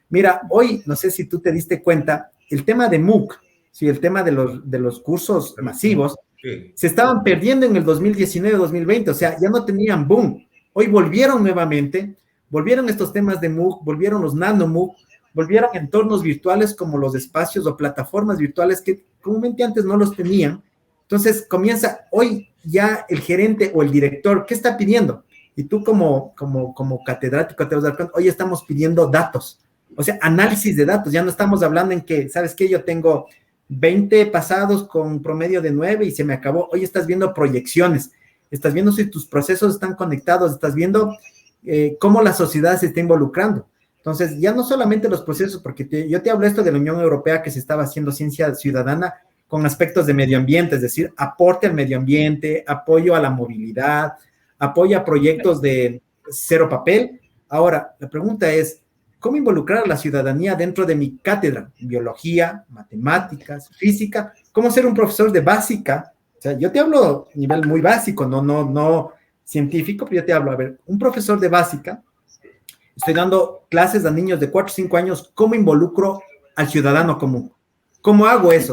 Mira, hoy, no sé si tú te diste cuenta, el tema de MOOC, ¿sí? El tema de los cursos masivos, sí, se estaban perdiendo en el 2019-2020, o sea, ya no tenían boom. Hoy volvieron nuevamente, volvieron estos temas de MOOC, volvieron los nano MOOC, volvieron entornos virtuales como los espacios o plataformas virtuales que comúnmente antes no los tenían. Entonces comienza hoy ya el gerente o el director, ¿qué está pidiendo? Y tú como catedrático te vas a dar cuenta, hoy estamos pidiendo datos. O sea, análisis de datos, ya no estamos hablando en que, ¿sabes qué? Yo tengo 20 pasados con promedio de 9 y se me acabó. Hoy estás viendo proyecciones, estás viendo si tus procesos están conectados, estás viendo cómo la sociedad se está involucrando. Entonces, ya no solamente los procesos, porque yo te hablo esto de la Unión Europea que se estaba haciendo ciencia ciudadana con aspectos de medio ambiente, es decir, aporte al medio ambiente, apoyo a la movilidad, apoyo a proyectos de cero papel. Ahora, la pregunta es, ¿cómo involucrar a la ciudadanía dentro de mi cátedra? Biología, matemáticas, física. ¿Cómo ser un profesor de básica? O sea, yo te hablo a nivel muy básico, no científico, pero yo te hablo, a ver, un profesor de básica, estoy dando clases a niños de 4 o 5 años, ¿cómo involucro al ciudadano común? ¿Cómo hago eso?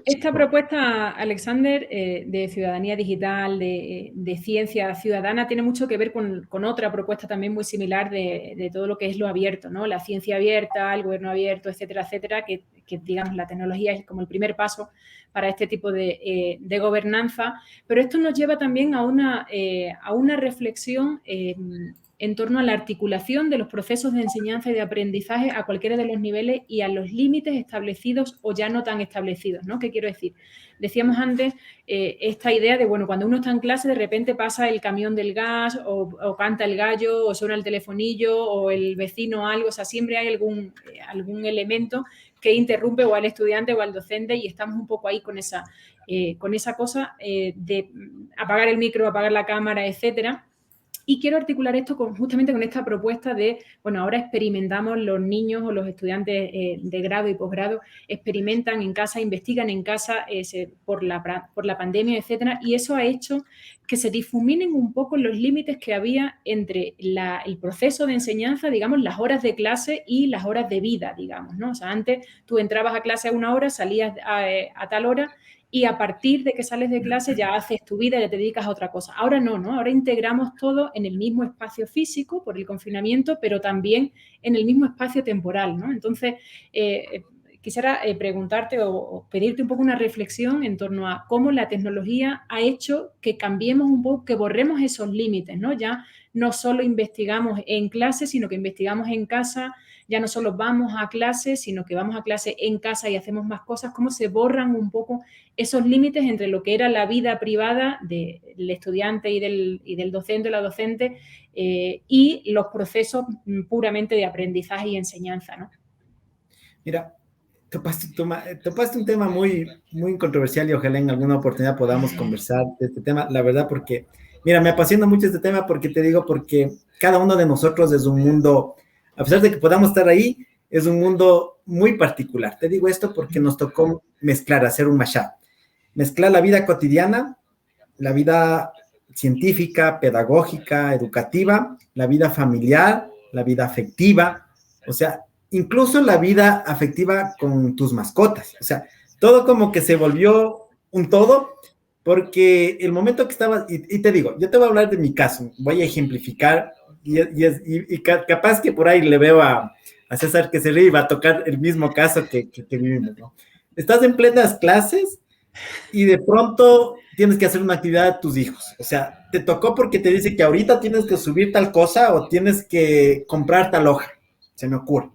Esta propuesta, Alexander, de ciudadanía digital, de ciencia ciudadana, tiene mucho que ver con otra propuesta también muy similar de todo lo que es lo abierto, ¿no? La ciencia abierta, el gobierno abierto, etcétera, etcétera, que digamos, la tecnología es como el primer paso para este tipo de gobernanza. Pero esto nos lleva también a una reflexión en torno a la articulación de los procesos de enseñanza y de aprendizaje a cualquiera de los niveles y a los límites establecidos o ya no tan establecidos, ¿no? ¿Qué quiero decir? Decíamos antes esta idea de, bueno, cuando uno está en clase de repente pasa el camión del gas o canta el gallo o suena el telefonillo o el vecino algo, o sea, siempre hay algún elemento que interrumpe o al estudiante o al docente y estamos un poco ahí con esa cosa de apagar el micro, apagar la cámara, etcétera. Y quiero articular esto justamente con esta propuesta de, bueno, ahora experimentamos, los niños o los estudiantes de grado y posgrado experimentan en casa, investigan en casa por la pandemia, etcétera, y eso ha hecho que se difuminen un poco los límites que había entre el proceso de enseñanza, digamos, las horas de clase y las horas de vida, digamos, ¿no? O sea, antes tú entrabas a clase a una hora, salías a tal hora, y a partir de que sales de clase ya haces tu vida, ya te dedicas a otra cosa. Ahora no, ¿no? Ahora integramos todo en el mismo espacio físico por el confinamiento, pero también en el mismo espacio temporal, ¿no? Entonces, quisiera preguntarte o pedirte un poco una reflexión en torno a cómo la tecnología ha hecho que cambiemos un poco, que borremos esos límites, ¿no? Ya no solo investigamos en clase, sino que investigamos en casa. Ya no solo vamos a clase, sino que vamos a clase en casa y hacemos más cosas, cómo se borran un poco esos límites entre lo que era la vida privada del estudiante y del docente o la docente y los procesos puramente de aprendizaje y enseñanza, ¿no? Mira, topaste un tema muy, muy controversial y ojalá en alguna oportunidad podamos conversar de este tema, la verdad, porque, mira, me apasiona mucho este tema porque cada uno de nosotros es un mundo, a pesar de que podamos estar ahí, es un mundo muy particular. Te digo esto porque nos tocó hacer un mashup. Mezclar la vida cotidiana, la vida científica, pedagógica, educativa, la vida familiar, la vida afectiva, o sea, incluso la vida afectiva con tus mascotas. O sea, todo como que se volvió un todo, porque el momento que estabas, y te digo, yo te voy a hablar de mi caso, voy a ejemplificar, y capaz que por ahí le veo a César que se ríe y va a tocar el mismo caso que vivimos, ¿no? Estás en plenas clases y de pronto tienes que hacer una actividad a tus hijos. O sea, te tocó porque te dice que ahorita tienes que subir tal cosa o tienes que comprar tal hoja, se me ocurre.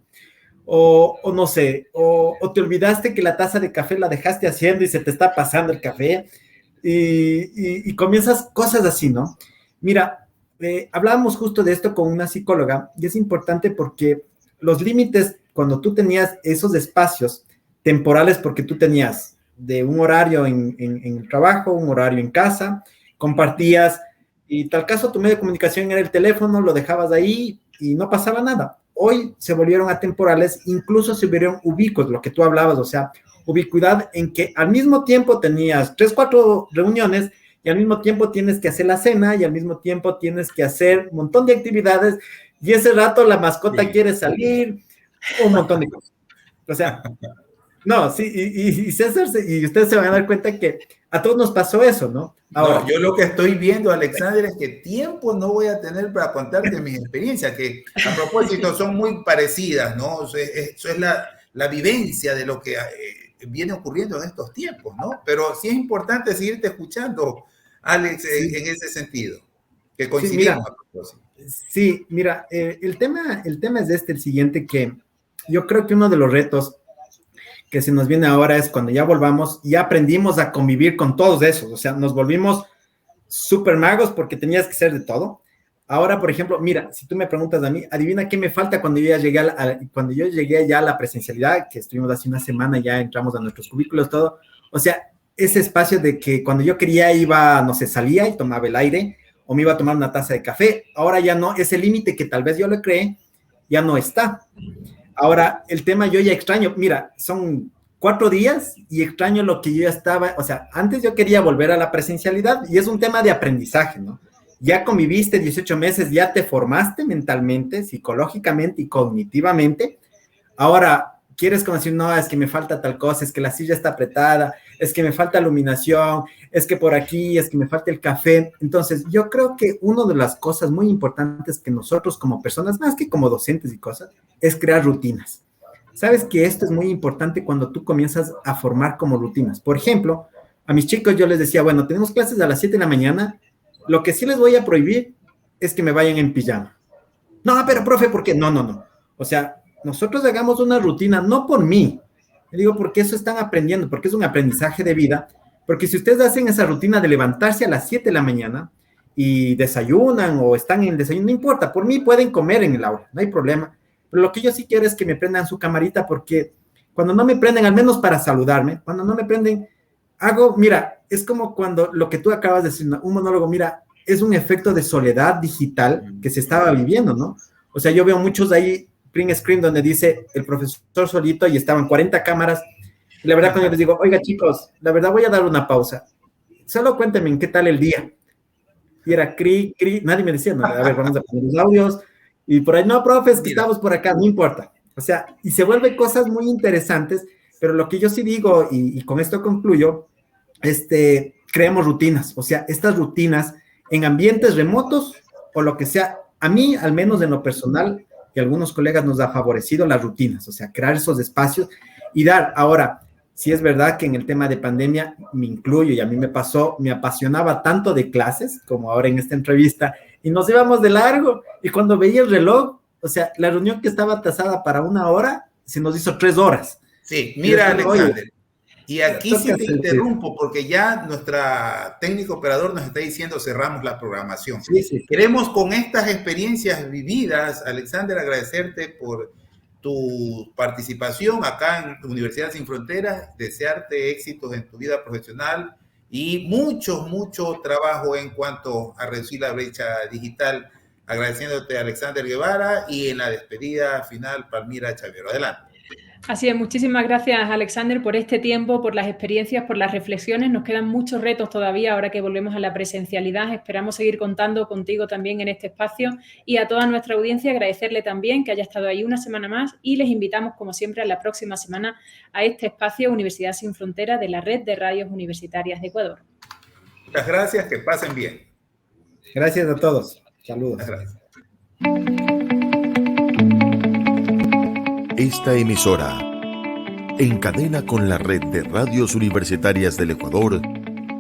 O no sé, o te olvidaste que la taza de café la dejaste haciendo y se te está pasando el café y comienzas cosas así, ¿no? Mira, hablábamos justo de esto con una psicóloga y es importante porque los límites, cuando tú tenías esos espacios temporales, porque tú tenías de un horario en el trabajo, un horario en casa, compartías, y tal caso tu medio de comunicación era el teléfono, lo dejabas ahí y no pasaba nada. Hoy se volvieron atemporales, incluso se volvieron ubicos, lo que tú hablabas, o sea, ubicuidad en que al mismo tiempo tenías 3, 4 reuniones y al mismo tiempo tienes que hacer la cena y al mismo tiempo tienes que hacer un montón de actividades y ese rato la mascota quiere salir, un montón de cosas. O sea, no, sí, y César, y ustedes se van a dar cuenta que a todos nos pasó eso, ¿no? Ahora, no, yo lo que estoy viendo, Alexander, es que tiempo no voy a tener para contarte mis experiencias, que a propósito son muy parecidas, ¿no? Eso es la vivencia de lo que viene ocurriendo en estos tiempos, ¿no? Pero sí es importante seguirte escuchando, Alex, sí, en ese sentido, que coincidimos. Sí, mira, el tema es el siguiente, que yo creo que uno de los retos que se nos viene ahora es cuando ya volvamos, ya aprendimos a convivir con todos esos, o sea, nos volvimos súper magos porque tenías que ser de todo. Ahora, por ejemplo, mira, si tú me preguntas a mí, adivina qué me falta cuando yo ya llegué cuando yo llegué ya a la presencialidad, que estuvimos hace una semana, ya entramos a nuestros cubículos, todo, o sea, ese espacio de que cuando yo quería iba, no sé, salía y tomaba el aire, o me iba a tomar una taza de café, ahora ya no, ese límite que tal vez yo le creé, ya no está. Ahora, el tema yo ya extraño, mira, son 4 días y extraño lo que yo ya estaba, o sea, antes yo quería volver a la presencialidad y es un tema de aprendizaje, ¿no? Ya conviviste 18 meses, ya te formaste mentalmente, psicológicamente y cognitivamente, ahora quieres como decir, no, es que me falta tal cosa, es que la silla está apretada, es que me falta iluminación, es que por aquí, es que me falta el café. Entonces, yo creo que una de las cosas muy importantes que nosotros como personas, más que como docentes y cosas, es crear rutinas. Sabes que esto es muy importante cuando tú comienzas a formar como rutinas. Por ejemplo, a mis chicos yo les decía, bueno, tenemos clases a las 7 de la mañana, lo que sí les voy a prohibir es que me vayan en pijama. No, pero profe, ¿por qué? No. O sea, nosotros hagamos una rutina, no por mí, le digo porque eso están aprendiendo, porque es un aprendizaje de vida, porque si ustedes hacen esa rutina de levantarse a las 7 de la mañana y desayunan o están en el desayuno, no importa, por mí pueden comer en el aula, no hay problema, pero lo que yo sí quiero es que me prendan su camarita, porque cuando no me prenden, al menos para saludarme, cuando no me prenden, mira, es como cuando lo que tú acabas de decir, un monólogo, mira, es un efecto de soledad digital que se estaba viviendo, ¿no? O sea, yo veo muchos ahí, print screen, donde dice el profesor solito y estaban 40 cámaras. Y la verdad, cuando yo les digo, oiga, chicos, la verdad voy a dar una pausa. Solo cuéntenme en qué tal el día. Y era cri, nadie me decía, no, a ver, vamos a poner los audios. Y por ahí, no, profes, que estamos por acá, no importa. O sea, y se vuelven cosas muy interesantes, pero lo que yo sí digo, y con esto concluyo, creemos rutinas. O sea, estas rutinas en ambientes remotos o lo que sea, a mí, al menos en lo personal, y a algunos colegas nos ha favorecido las rutinas, o sea, crear esos espacios y dar. Ahora, sí es verdad que en el tema de pandemia, me incluyo y a mí me pasó, me apasionaba tanto de clases, como ahora en esta entrevista, y nos íbamos de largo, y cuando veía el reloj, o sea, la reunión que estaba tasada para 1 hora, se nos hizo 3 horas. Sí, mira, Alexander, y aquí sí te sentir. interrumpo porque ya nuestra técnico operador nos está diciendo cerramos la programación. Sí. Queremos con estas experiencias vividas, Alexander, agradecerte por tu participación acá en Universidad Sin Fronteras, desearte éxitos en tu vida profesional y mucho trabajo en cuanto a reducir la brecha digital. Agradeciéndote a Alexander Guevara y en la despedida final, Palmira Chavero. Adelante. Así es, muchísimas gracias, Alexander, por este tiempo, por las experiencias, por las reflexiones. Nos quedan muchos retos todavía ahora que volvemos a la presencialidad. Esperamos seguir contando contigo también en este espacio y a toda nuestra audiencia agradecerle también que haya estado ahí una semana más y les invitamos, como siempre, a la próxima semana a este espacio Universidad Sin Fronteras de la Red de Radios Universitarias de Ecuador. Muchas gracias, que pasen bien. Gracias a todos. Saludos. Gracias. Esta emisora, en cadena con la Red de Radios Universitarias del Ecuador,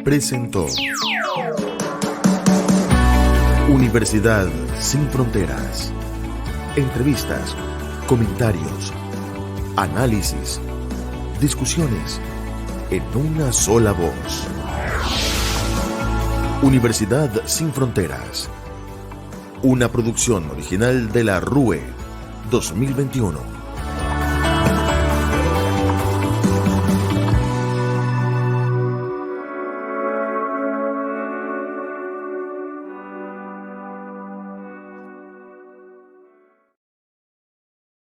presentó Universidad Sin Fronteras. Entrevistas, comentarios, análisis, discusiones, en una sola voz. Universidad Sin Fronteras. Una producción original de la RUE 2021.